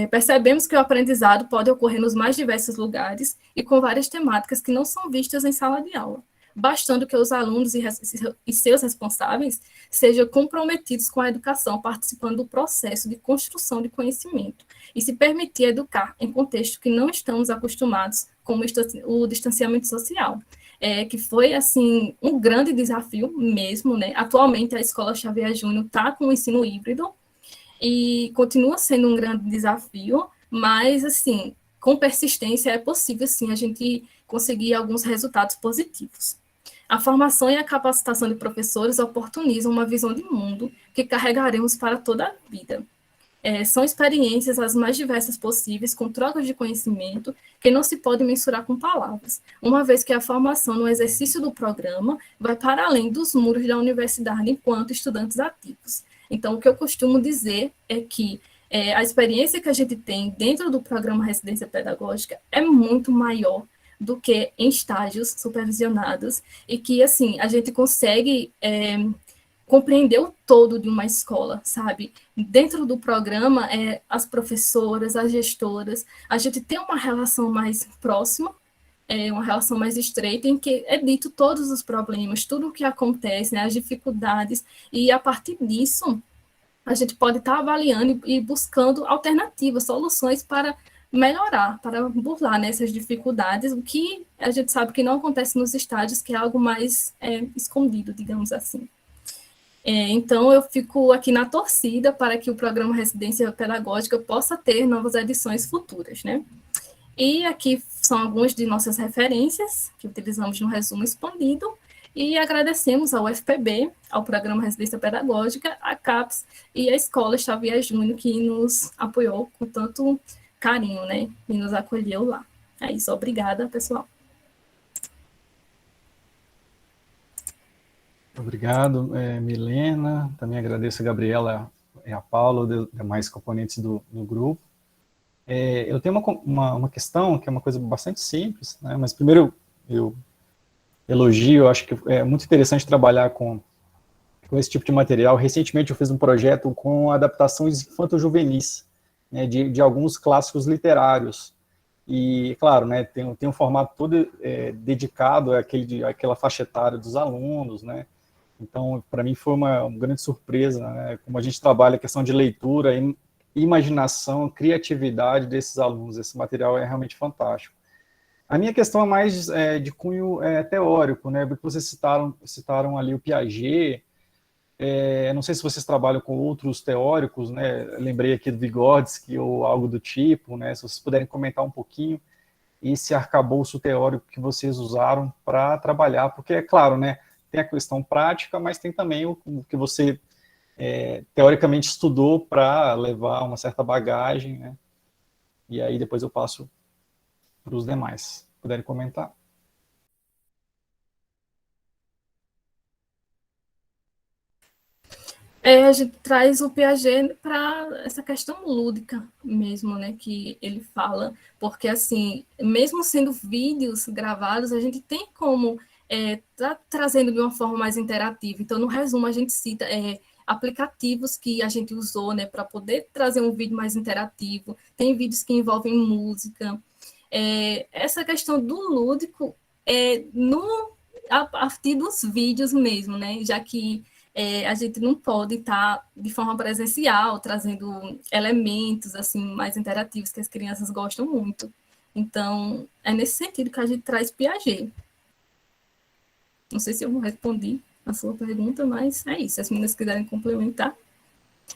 Percebemos que o aprendizado pode ocorrer nos mais diversos lugares e com várias temáticas que não são vistas em sala de aula, bastando que os alunos e seus responsáveis sejam comprometidos com a educação, participando do processo de construção de conhecimento e se permitir educar em contexto que não estamos acostumados, como o distanciamento social, que foi, assim, um grande desafio mesmo, né? Atualmente, a Escola Xavier Júnior está com o ensino híbrido e continua sendo um grande desafio, mas, assim, com persistência é possível, sim, a gente conseguir alguns resultados positivos. A formação e a capacitação de professores oportunizam uma visão de mundo que carregaremos para toda a vida. São experiências as mais diversas possíveis, com trocas de conhecimento que não se podem mensurar com palavras, uma vez que a formação no exercício do programa vai para além dos muros da universidade enquanto estudantes ativos. Então, o que eu costumo dizer é que a experiência que a gente tem dentro do programa Residência Pedagógica é muito maior do que em estágios supervisionados, e que, assim, a gente consegue compreender o todo de uma escola, sabe? Dentro do programa, as professoras, as gestoras, a gente tem uma relação mais próxima, uma relação mais estreita, em que é dito todos os problemas, tudo o que acontece, né, as dificuldades, e a partir disso, a gente pode estar avaliando e buscando alternativas, soluções para melhorar, para burlar, né, essas dificuldades, o que a gente sabe que não acontece nos estágios, que é algo mais escondido, digamos assim. Então, eu fico aqui na torcida para que o programa Residência Pedagógica possa ter novas edições futuras, né? E aqui são algumas de nossas referências que utilizamos no resumo expandido, e agradecemos ao UFPB, ao Programa Residência Pedagógica, a CAPES e a Escola Xavier Júnior, que nos apoiou com tanto carinho, né? E nos acolheu lá. É isso, obrigada, pessoal. Obrigado, Milena. Também agradeço a Gabriela e a Paula, demais componentes do grupo. Eu tenho uma questão que é uma coisa bastante simples, né? Mas primeiro eu elogio, eu acho que é muito interessante trabalhar com esse tipo de material. Recentemente eu fiz um projeto com adaptações infanto-juvenis, né, de alguns clássicos literários. E, claro, né, tem um formato todo dedicado àquela faixa etária dos alunos, né? Então, para mim foi uma grande surpresa, né, como a gente trabalha a questão de leitura, imaginação, criatividade desses alunos. Esse material é realmente fantástico. A minha questão é mais de cunho teórico, né, porque vocês citaram ali o Piaget. Não sei se vocês trabalham com outros teóricos, né, lembrei aqui do Vygotsky ou algo do tipo, né, se vocês puderem comentar um pouquinho esse arcabouço teórico que vocês usaram para trabalhar, porque é claro, né, tem a questão prática, mas tem também o que você teoricamente estudou para levar uma certa bagagem, né, e aí depois eu passo para os demais, se puderem comentar. A gente traz o Piaget para essa questão lúdica mesmo, né, que ele fala, porque, assim, mesmo sendo vídeos gravados, a gente tem como tá trazendo de uma forma mais interativa. Então, no resumo, a gente cita aplicativos que a gente usou, né, para poder trazer um vídeo mais interativo. Tem vídeos que envolvem música. Essa questão do lúdico a partir dos vídeos mesmo, né, já que a gente não pode estar de forma presencial, trazendo elementos assim mais interativos que as crianças gostam muito. Então, é nesse sentido que a gente traz Piaget. Não sei se eu respondi a sua pergunta, mas é isso. Se as meninas quiserem complementar.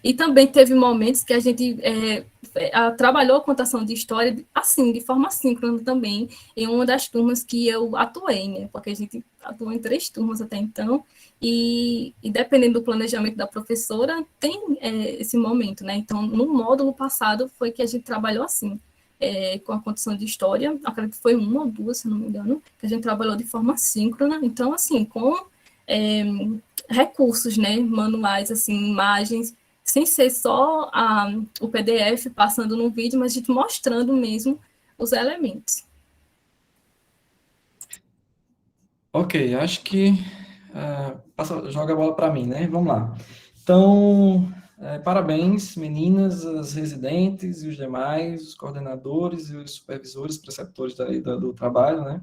E também teve momentos que a gente trabalhou a contação de história, assim, de forma síncrona também, em uma das turmas que eu atuei, né? Porque a gente atuou em 3 turmas até então, e dependendo do planejamento da professora, tem esse momento, né? Então, no módulo passado foi que a gente trabalhou assim, com a contação de história, acredito que foi 1 ou 2, se não me engano, que a gente trabalhou de forma síncrona, então, assim, com recursos, né? Manuais, assim, imagens, sem ser só o PDF passando no vídeo, mas a gente mostrando mesmo os elementos. Ok, acho que joga a bola para mim, né? Vamos lá. Então, parabéns, meninas, as residentes e os demais, os coordenadores e os supervisores, preceptores do trabalho, né?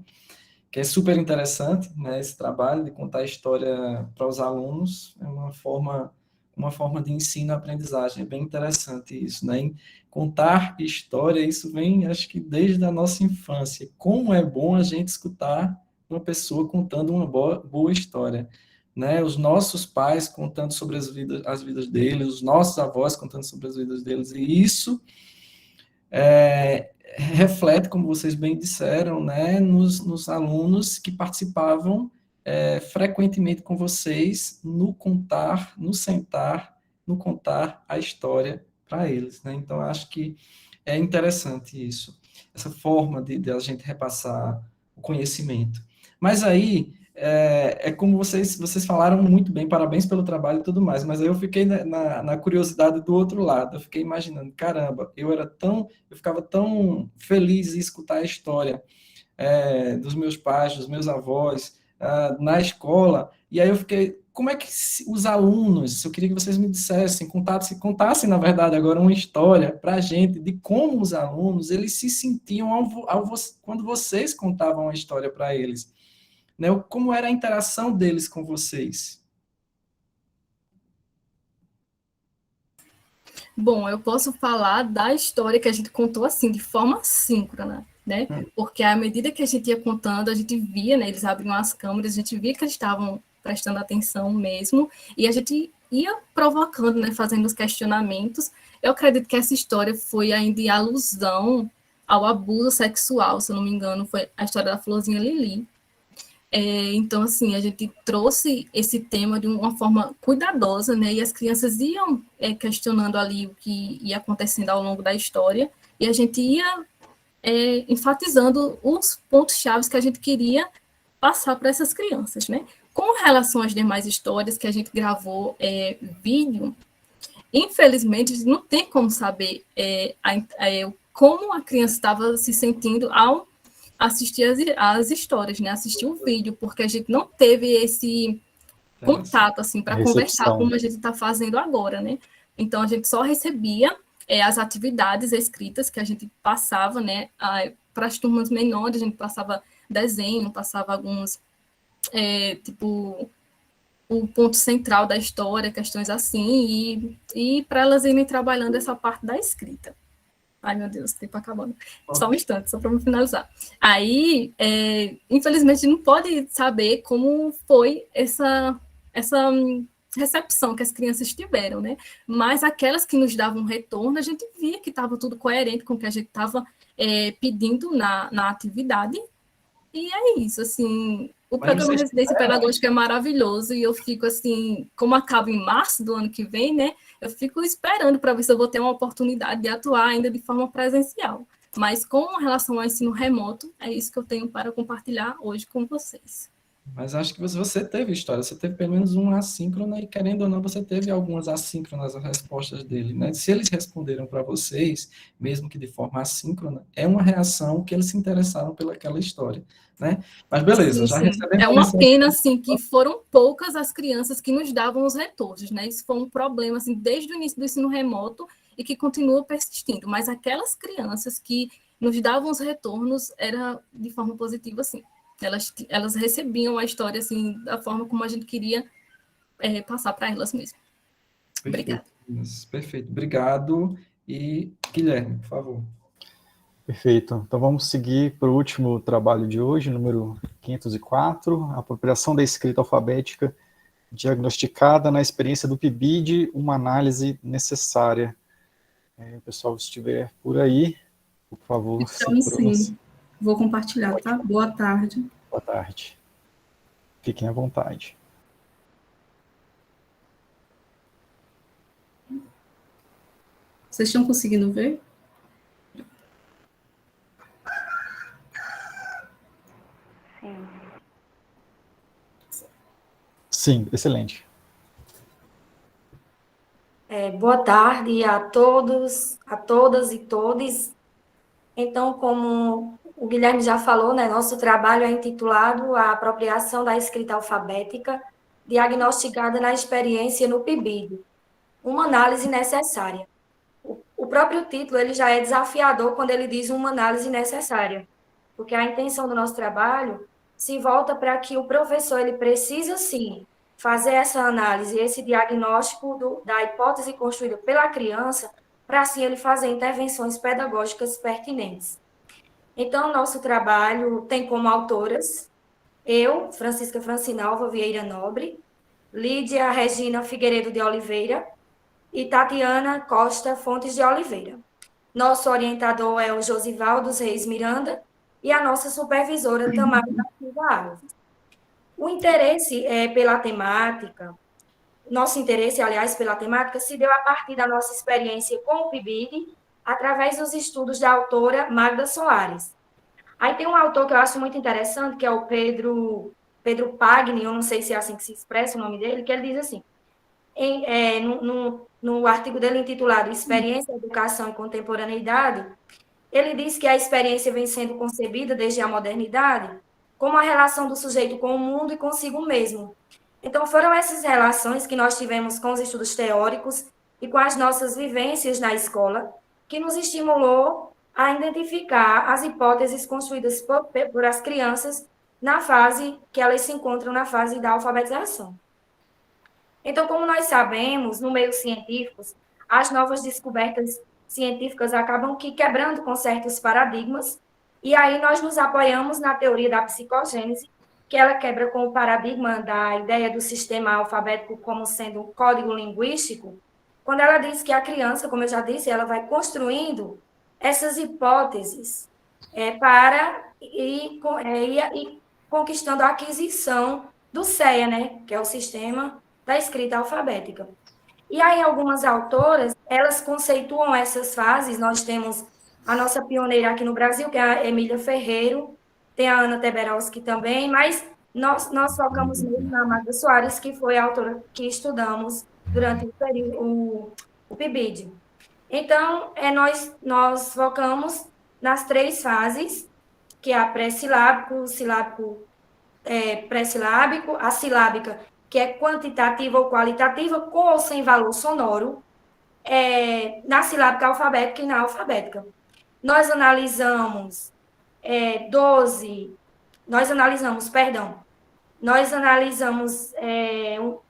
Que é super interessante, né? Esse trabalho de contar a história para os alunos é uma forma de ensino-aprendizagem. É bem interessante isso, né? Em contar história, isso vem, acho que desde a nossa infância. Como é bom a gente escutar uma pessoa contando uma boa história, né? Os nossos pais contando sobre as vidas deles, os nossos avós contando sobre as vidas deles, e isso reflete, como vocês bem disseram, né, nos alunos que participavam frequentemente com vocês no contar a história para eles, né? Então, acho que é interessante isso, essa forma de a gente repassar o conhecimento. Mas aí, como vocês falaram muito bem, parabéns pelo trabalho e tudo mais, mas aí eu fiquei na curiosidade do outro lado, eu fiquei imaginando, caramba, eu ficava tão feliz em escutar a história dos meus pais, dos meus avós, na escola, e aí eu fiquei como é que os alunos, eu queria que vocês me dissessem, contassem, na verdade, agora uma história para a gente de como os alunos, eles se sentiam quando vocês contavam a história para eles, né? Como era a interação deles com vocês. Bom, eu posso falar da história que a gente contou assim, de forma síncrona, né? Porque à medida que a gente ia contando, a gente via, né? Eles abriam as câmeras, a gente via que eles estavam prestando atenção mesmo, e a gente ia provocando, né? Fazendo os questionamentos. Eu acredito que essa história foi ainda em alusão ao abuso sexual, se eu não me engano, foi a história da Florzinha Lili. Então, assim, a gente trouxe esse tema de uma forma cuidadosa, né? E as crianças iam questionando ali o que ia acontecendo ao longo da história, e a gente ia enfatizando os pontos-chave que a gente queria passar para essas crianças, né? Com relação às demais histórias que a gente gravou vídeo, infelizmente, não tem como saber como a criança estava se sentindo ao assistir as histórias, né? Assistir o vídeo, porque a gente não teve esse contato, assim, para conversar como a gente está fazendo agora, né? Então, a gente só recebia as atividades escritas que a gente passava, né? Para as turmas menores, a gente passava desenho, passava alguns, tipo, o ponto central da história, questões assim, e para elas irem trabalhando essa parte da escrita. Ai, meu Deus, o tempo acabando. Só um instante, só para me finalizar. Aí, infelizmente, não pode saber como foi essa recepção que as crianças tiveram, né? Mas aquelas que nos davam retorno, a gente via que estava tudo coerente com o que a gente estava pedindo na atividade. E é isso, assim, o programa de residência pedagógica é maravilhoso e eu fico assim, como acaba em março do ano que vem, né, eu fico esperando para ver se eu vou ter uma oportunidade de atuar ainda de forma presencial. Mas com relação ao ensino remoto, é isso que eu tenho para compartilhar hoje com vocês. Mas acho que você teve história, você teve pelo menos uma assíncrona e, querendo ou não, você teve algumas assíncronas as respostas dele, né? Se eles responderam para vocês, mesmo que de forma assíncrona, é uma reação que eles se interessaram pelaquela história, né? Mas beleza, já recebemos... É uma pena, assim, que foram poucas as crianças que nos davam os retornos, né? Isso foi um problema, assim, desde o início do ensino remoto e que continua persistindo. Mas aquelas crianças que nos davam os retornos era de forma positiva, sim. Elas recebiam a história assim da forma como a gente queria passar para elas mesmo. Obrigada. Perfeito, obrigado. E Guilherme, por favor. Perfeito. Então vamos seguir para o último trabalho de hoje, número 504, apropriação da escrita alfabética diagnosticada na experiência do PIBID, uma análise necessária. O pessoal, se estiver por aí, por favor. Então, sim. Vou compartilhar, tá? Boa tarde. Boa tarde. Fiquem à vontade. Vocês estão conseguindo ver? Sim, excelente. Boa tarde a todos, a todas e todes. Então, como o Guilherme já falou, né, nosso trabalho é intitulado A Apropriação da Escrita Alfabética, diagnosticada na experiência no PIBID, uma análise necessária. O próprio título ele já é desafiador quando ele diz uma análise necessária, porque a intenção do nosso trabalho se volta para que o professor ele precisa, sim, fazer essa análise, esse diagnóstico da hipótese construída pela criança, para assim ele fazer intervenções pedagógicas pertinentes. Então, nosso trabalho tem como autoras eu, Francisca Francinalva Vieira Nobre, Lídia Regina Figueiredo de Oliveira e Tatiana Costa Fontes de Oliveira. Nosso orientador é o Josival dos Reis Miranda e a nossa supervisora Tamara da Silva Alves. O interesse pela temática, nosso interesse, aliás, pela temática, se deu a partir da nossa experiência com o PIBID, através dos estudos da autora Magda Soares. Aí tem um autor que eu acho muito interessante, que é o Pedro Pagni, eu não sei se é assim que se expressa o nome dele, que ele diz assim, no artigo dele intitulado Experiência, Educação e Contemporaneidade, ele diz que a experiência vem sendo concebida desde a modernidade como a relação do sujeito com o mundo e consigo mesmo. Então, foram essas relações que nós tivemos com os estudos teóricos e com as nossas vivências na escola que nos estimulou a identificar as hipóteses construídas por as crianças na fase que elas se encontram na fase da alfabetização. Então, como nós sabemos, no meio científico, as novas descobertas científicas acabam quebrando com certos paradigmas, e aí nós nos apoiamos na teoria da psicogênese, que ela quebra com o paradigma da ideia do sistema alfabético como sendo um código linguístico, quando ela diz que a criança, como eu já disse, ela vai construindo essas hipóteses para ir conquistando a aquisição do CEA, né, que é o Sistema da Escrita Alfabética. E aí, algumas autoras, elas conceituam essas fases. Nós temos a nossa pioneira aqui no Brasil, que é a Emília Ferreiro, tem a Ana Teberowski também, mas nós focamos mesmo na Magda Soares, que foi a autora que estudamos durante o PIBID. Então, nós focamos nas 3 fases, que é a pré-silábico, o silábico pré-silábico, a silábica, que é quantitativa ou qualitativa, com ou sem valor sonoro, na silábica alfabética e na alfabética. Nós analisamos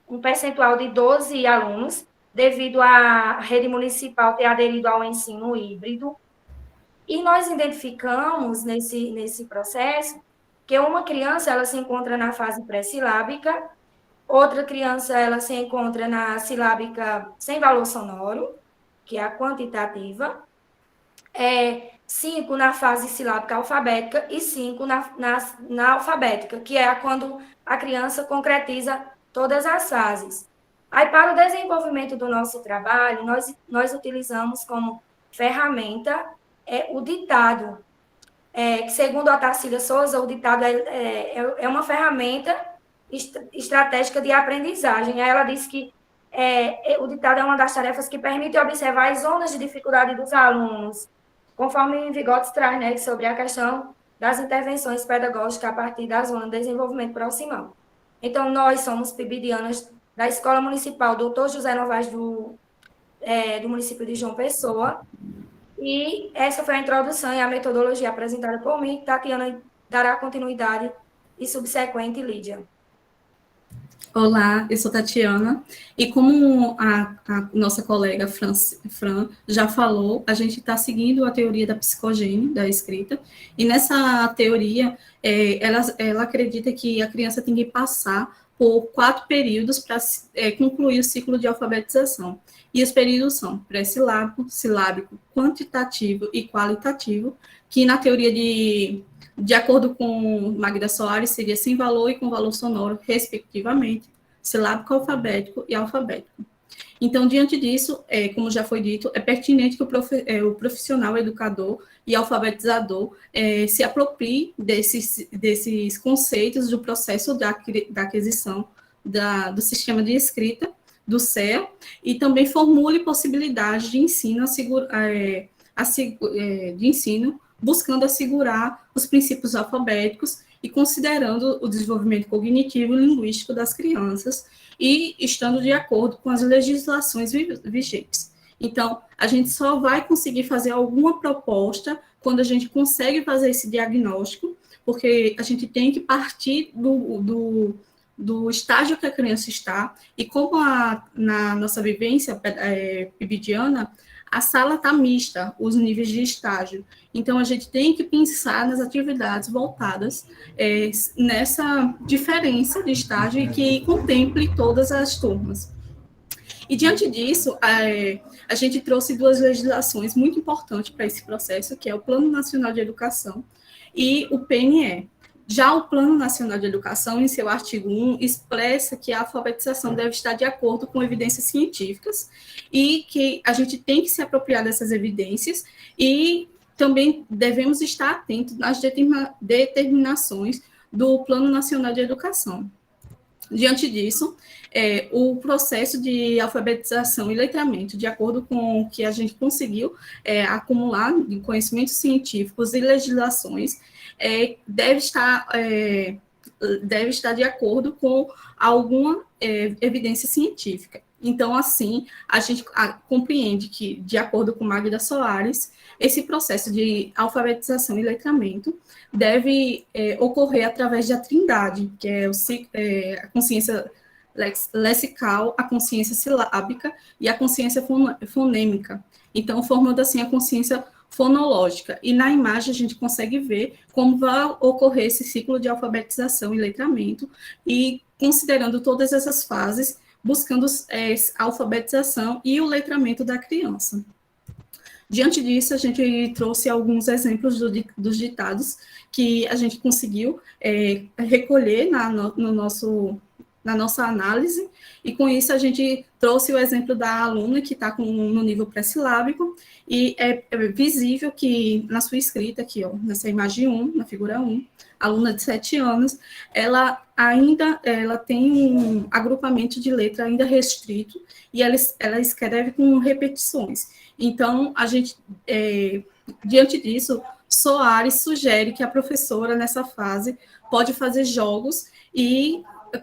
um percentual de 12 alunos, devido à rede municipal ter aderido ao ensino híbrido, e nós identificamos nesse processo que uma criança ela se encontra na fase pré-silábica, outra criança ela se encontra na silábica sem valor sonoro, que é a quantitativa, 5 na fase silábica alfabética e 5 na alfabética, que é quando a criança concretiza todas as fases. Aí, para o desenvolvimento do nosso trabalho, nós utilizamos como ferramenta o ditado, que, segundo a Tarsila Souza, o ditado é uma ferramenta estratégica de aprendizagem. Aí ela disse que o ditado é uma das tarefas que permite observar as zonas de dificuldade dos alunos, conforme o Vigotes traz, né, sobre a questão das intervenções pedagógicas a partir da zona de desenvolvimento proximal. Então, nós somos pibidianas da Escola Municipal Dr. José Novaes do município de João Pessoa, e essa foi a introdução e a metodologia apresentada por mim. Tatiana dará continuidade e subsequente Lídia. Olá, eu sou Tatiana, e como a nossa colega Fran já falou, a gente está seguindo a teoria da psicogênese, da escrita, e nessa teoria, ela acredita que a criança tem que passar por 4 períodos para concluir o ciclo de alfabetização. E os períodos são pré-silábico, silábico, quantitativo e qualitativo, que na teoria de acordo com Magda Soares, seria sem valor e com valor sonoro, respectivamente, silábico alfabético e alfabético. Então, diante disso, como já foi dito, é pertinente que o profissional educador e alfabetizador se aproprie desses conceitos do processo da aquisição do sistema de escrita, do CEA, e também formule possibilidades de ensino, buscando assegurar os princípios alfabéticos e considerando o desenvolvimento cognitivo e linguístico das crianças e estando de acordo com as legislações vigentes. Então, a gente só vai conseguir fazer alguma proposta quando a gente consegue fazer esse diagnóstico, porque a gente tem que partir do estágio que a criança está, e como na nossa vivência pibidiana, a sala está mista, os níveis de estágio. Então, a gente tem que pensar nas atividades voltadas nessa diferença de estágio e que contemple todas as turmas. E, diante disso, a gente trouxe 2 legislações muito importantes para esse processo, que é o Plano Nacional de Educação e o PNE. Já o Plano Nacional de Educação, em seu artigo 1, expressa que a alfabetização deve estar de acordo com evidências científicas e que a gente tem que se apropriar dessas evidências e também devemos estar atentos às determinações do Plano Nacional de Educação. Diante disso, o processo de alfabetização e letramento, de acordo com o que a gente conseguiu acumular de conhecimentos científicos e legislações, deve estar deve estar de acordo com alguma evidência científica. Então, assim, a gente compreende que, de acordo com Magda Soares, esse processo de alfabetização e letramento deve ocorrer através da trindade, que é a consciência lexical, a consciência silábica e a consciência fonêmica. Então, formando assim a consciência fonológica. E na imagem a gente consegue ver como vai ocorrer esse ciclo de alfabetização e letramento, e considerando todas essas fases, buscando a alfabetização e o letramento da criança. Diante disso, a gente trouxe alguns exemplos dos ditados que a gente conseguiu recolher na nossa análise, e com isso a gente trouxe o exemplo da aluna que está no nível pré-silábico, e é visível que na sua escrita aqui, ó, nessa imagem 1, na figura 1, a aluna de 7 anos, ela tem um agrupamento de letra ainda restrito, e ela escreve com repetições. Então, a gente, diante disso, Soares sugere que a professora, nessa fase, pode fazer jogos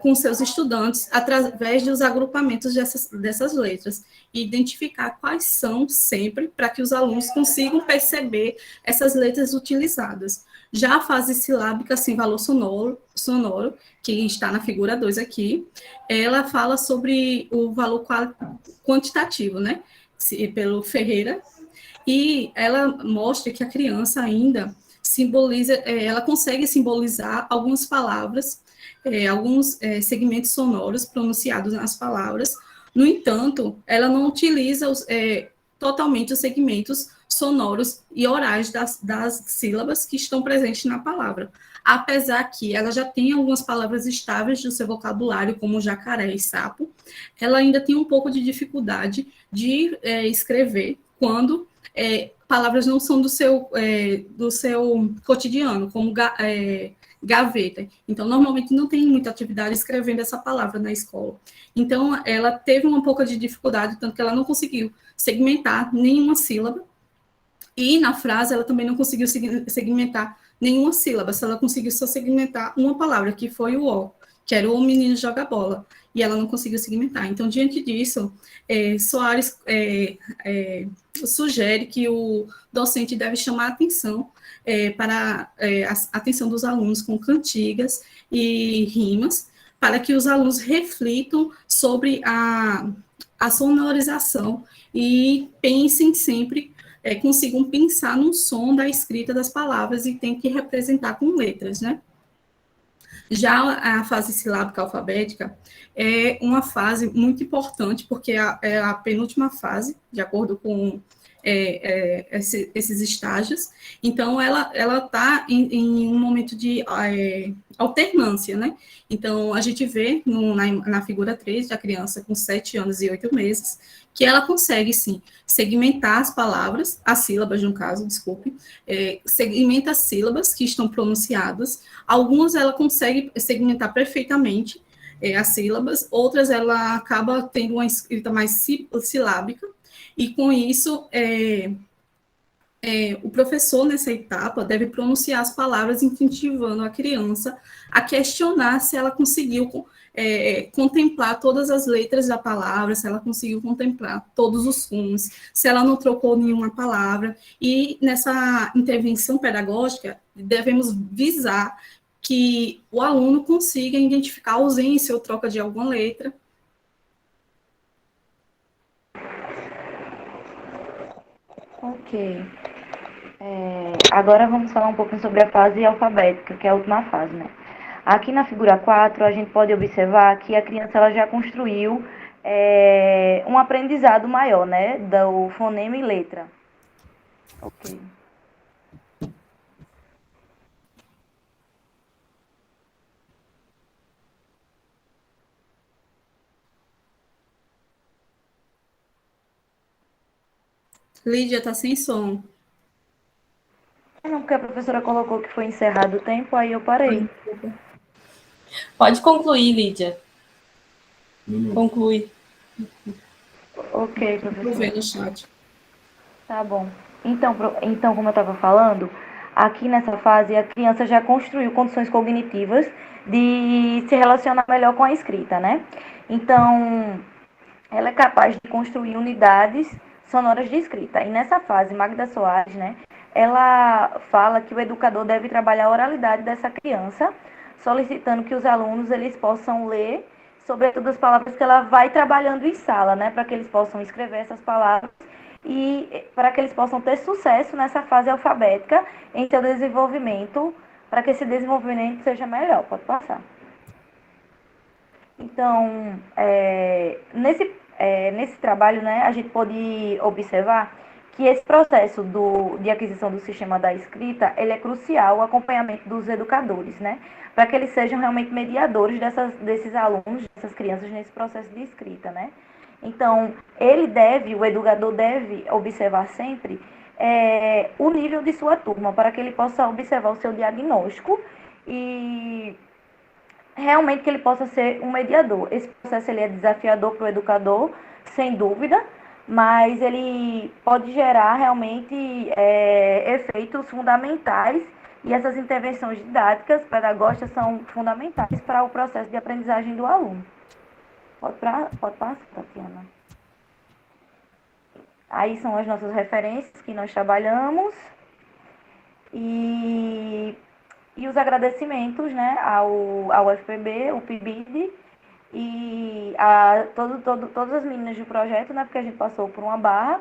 com seus estudantes, através dos agrupamentos dessas letras, e identificar quais são sempre, para que os alunos consigam perceber essas letras utilizadas. Já a fase silábica sem valor sonoro, que está na figura 2 aqui, ela fala sobre o valor quantitativo, né, pelo Ferreira, e ela mostra que a criança ainda ela consegue simbolizar algumas palavras, alguns segmentos sonoros pronunciados nas palavras. No entanto, ela não utiliza totalmente os segmentos sonoros e orais das sílabas que estão presentes na palavra, apesar que ela já tem algumas palavras estáveis do seu vocabulário, como jacaré e sapo. Ela ainda tem um pouco de dificuldade de escrever quando palavras não são do seu cotidiano, como gaveta. Então, normalmente não tem muita atividade escrevendo essa palavra na escola. Então, ela teve uma pouca de dificuldade, tanto que ela não conseguiu segmentar nenhuma sílaba, e na frase ela também não conseguiu segmentar nenhuma sílaba, ela conseguiu só segmentar uma palavra, que foi o O, que era o menino joga bola, e ela não conseguiu segmentar. Então, diante disso, Soares sugere que o docente deve chamar a atenção para a atenção dos alunos com cantigas e rimas, para que os alunos reflitam sobre a sonorização e pensem sempre, consigam pensar no som da escrita das palavras e tem que representar com letras, né? Já a fase silábica alfabética é uma fase muito importante, porque é a penúltima fase, de acordo com esses estágios. Então, ela está em um momento de alternância, né? Então, a gente vê na figura 3 da criança com 7 anos e 8 meses, que ela consegue, sim, segmentar as palavras, as sílabas, no caso, desculpe, segmenta as sílabas que estão pronunciadas. Algumas ela consegue segmentar perfeitamente as sílabas, outras ela acaba tendo uma escrita mais silábica, e com isso, o professor, nessa etapa, deve pronunciar as palavras, incentivando a criança a questionar se ela conseguiu contemplar todas as letras da palavra, se ela conseguiu contemplar todos os sons, se ela não trocou nenhuma palavra. E nessa intervenção pedagógica, devemos visar que o aluno consiga identificar a ausência ou troca de alguma letra. Ok. Agora vamos falar um pouquinho sobre a fase alfabética, que é a última fase, né? Aqui na figura 4, a gente pode observar que a criança ela já construiu um aprendizado maior, né? Do fonema e letra. Ok. Lídia, está sem som. Não, porque a professora colocou que foi encerrado o tempo, aí eu parei. Pode concluir, Lídia. Conclui. Ok, professora. Vou ver no chat. Tá bom. Então, como eu estava falando, aqui nessa fase, a criança já construiu condições cognitivas de se relacionar melhor com a escrita, né? Então, ela é capaz de construir unidades sonoras de escrita. E nessa fase, Magda Soares, né, ela fala que o educador deve trabalhar a oralidade dessa criança, solicitando que os alunos eles possam ler, sobretudo as palavras que ela vai trabalhando em sala, né, para que eles possam escrever essas palavras e para que eles possam ter sucesso nessa fase alfabética em seu desenvolvimento, para que esse desenvolvimento seja melhor. Pode passar. Então, nesse trabalho, né, a gente pode observar que esse processo de aquisição do sistema da escrita, ele é crucial, o acompanhamento dos educadores, né, para que eles sejam realmente mediadores desses alunos, dessas crianças nesse processo de escrita, né. Então, o educador deve observar sempre o nível de sua turma, para que ele possa observar o seu diagnóstico e realmente que ele possa ser um mediador. Esse processo ele é desafiador para o educador, sem dúvida, mas ele pode gerar realmente efeitos fundamentais e essas intervenções didáticas, pedagógicas, são fundamentais para o processo de aprendizagem do aluno. Pode passar, Tatiana. Aí são as nossas referências que nós trabalhamos e os agradecimentos, né, ao FPB, o PIBID e a todas as meninas do projeto, né, porque a gente passou por uma barra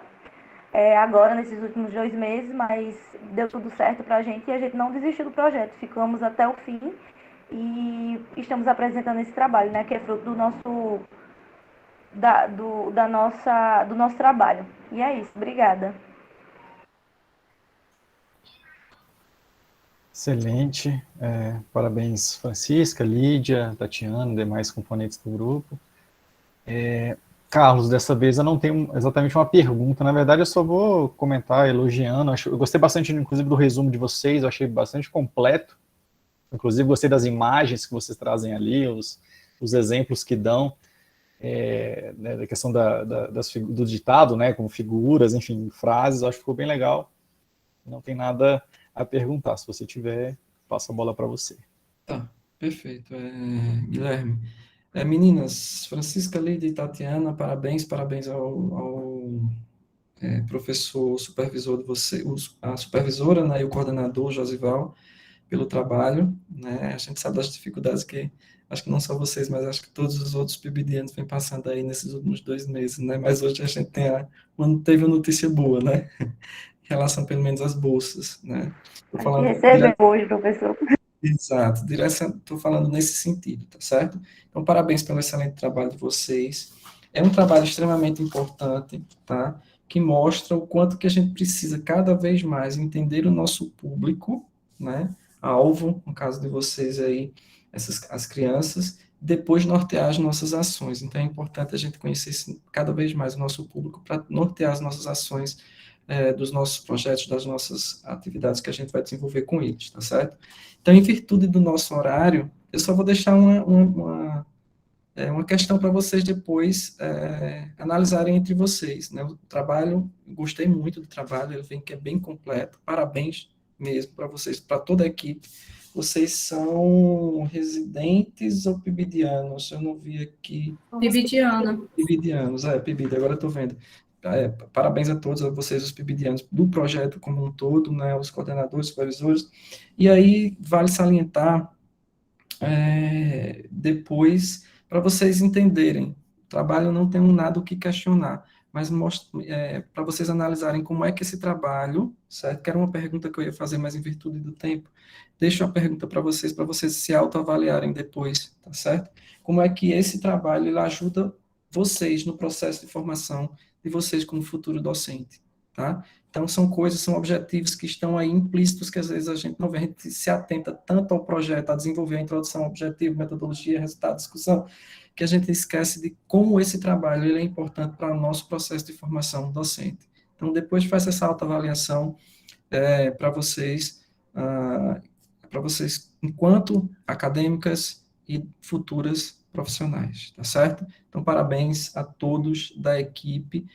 agora nesses últimos 2 meses, mas deu tudo certo para a gente e a gente não desistiu do projeto, ficamos até o fim e estamos apresentando esse trabalho, né, que é fruto do nosso trabalho. E é isso, obrigada. Excelente. Parabéns, Francisca, Lídia, Tatiana, demais componentes do grupo. Carlos, dessa vez eu não tenho exatamente uma pergunta, na verdade eu só vou comentar elogiando. Eu gostei bastante, inclusive, do resumo de vocês, eu achei bastante completo. Inclusive, gostei das imagens que vocês trazem ali, os exemplos que dão, né, da questão do ditado, né, como figuras, enfim, frases, acho que ficou bem legal. Não tem nada a perguntar. Se você tiver, passo a bola para você. Tá, perfeito. Guilherme. Meninas, Francisca, Lídia e Tatiana, parabéns ao professor supervisor de você, a supervisora, né, e o coordenador, Josival, pelo trabalho, né? A gente sabe das dificuldades que, acho que não só vocês, mas acho que todos os outros PIBIDianos vêm passando aí nesses últimos 2 meses, né? Mas hoje a gente teve uma notícia boa, né? Em relação, pelo menos, às bolsas, né? Tô falando Recebeu hoje, professor. Exato, estou falando nesse sentido, tá certo? Então, parabéns pelo excelente trabalho de vocês. É um trabalho extremamente importante, tá? Que mostra o quanto que a gente precisa cada vez mais entender o nosso público, né? Alvo, no caso de vocês aí, as crianças, depois nortear as nossas ações. Então, é importante a gente conhecer cada vez mais o nosso público para nortear as nossas ações, dos nossos projetos, das nossas atividades que a gente vai desenvolver com eles, tá certo? Então, em virtude do nosso horário, eu só vou deixar uma questão para vocês depois analisarem entre vocês, né? O trabalho, gostei muito do trabalho, ele vem que é bem completo, parabéns mesmo para vocês, para toda a equipe. Vocês são residentes ou pibidianos? Eu não vi aqui. Pibidiana. Pibidianos, PIBID, agora eu estou vendo. Parabéns a todos, a vocês, os pibidianos, do projeto como um todo, né, os coordenadores, supervisores. E aí, vale salientar, depois, para vocês entenderem, o trabalho não tem nada o que questionar, mas para vocês analisarem como é que esse trabalho, certo? Que era uma pergunta que eu ia fazer, mas em virtude do tempo, deixo uma pergunta para vocês se autoavaliarem depois, tá certo? Como é que esse trabalho ele ajuda vocês no processo de formação de vocês como futuro docente, tá? Então, são objetivos que estão aí implícitos, que às vezes a gente não vê, a gente se atenta tanto ao projeto, a desenvolver a introdução, objetivo, metodologia, resultado, discussão, que a gente esquece de como esse trabalho ele é importante para o nosso processo de formação docente. Então, depois faz essa autoavaliação para vocês, enquanto acadêmicas e futuras profissionais, tá certo? Então, parabéns a todos da equipe.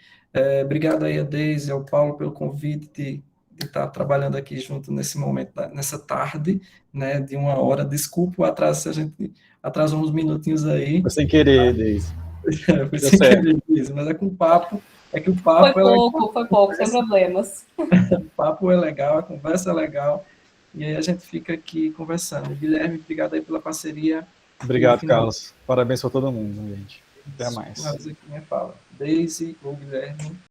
Obrigado aí a Deise, ao Paulo pelo convite estar trabalhando aqui junto nesse momento, nessa tarde, né, de 1 hora. Desculpa o atraso se a gente atrasou uns minutinhos aí. Foi sem querer, Deise. Foi sem querer, Deise, mas é com o papo. É que o papo foi pouco, sem problemas. O papo é legal, a conversa é legal, e aí a gente fica aqui conversando. Guilherme, obrigado aí pela parceria. Obrigado, Carlos. Parabéns para todo mundo, gente. Até mais. Deise ou Guilherme.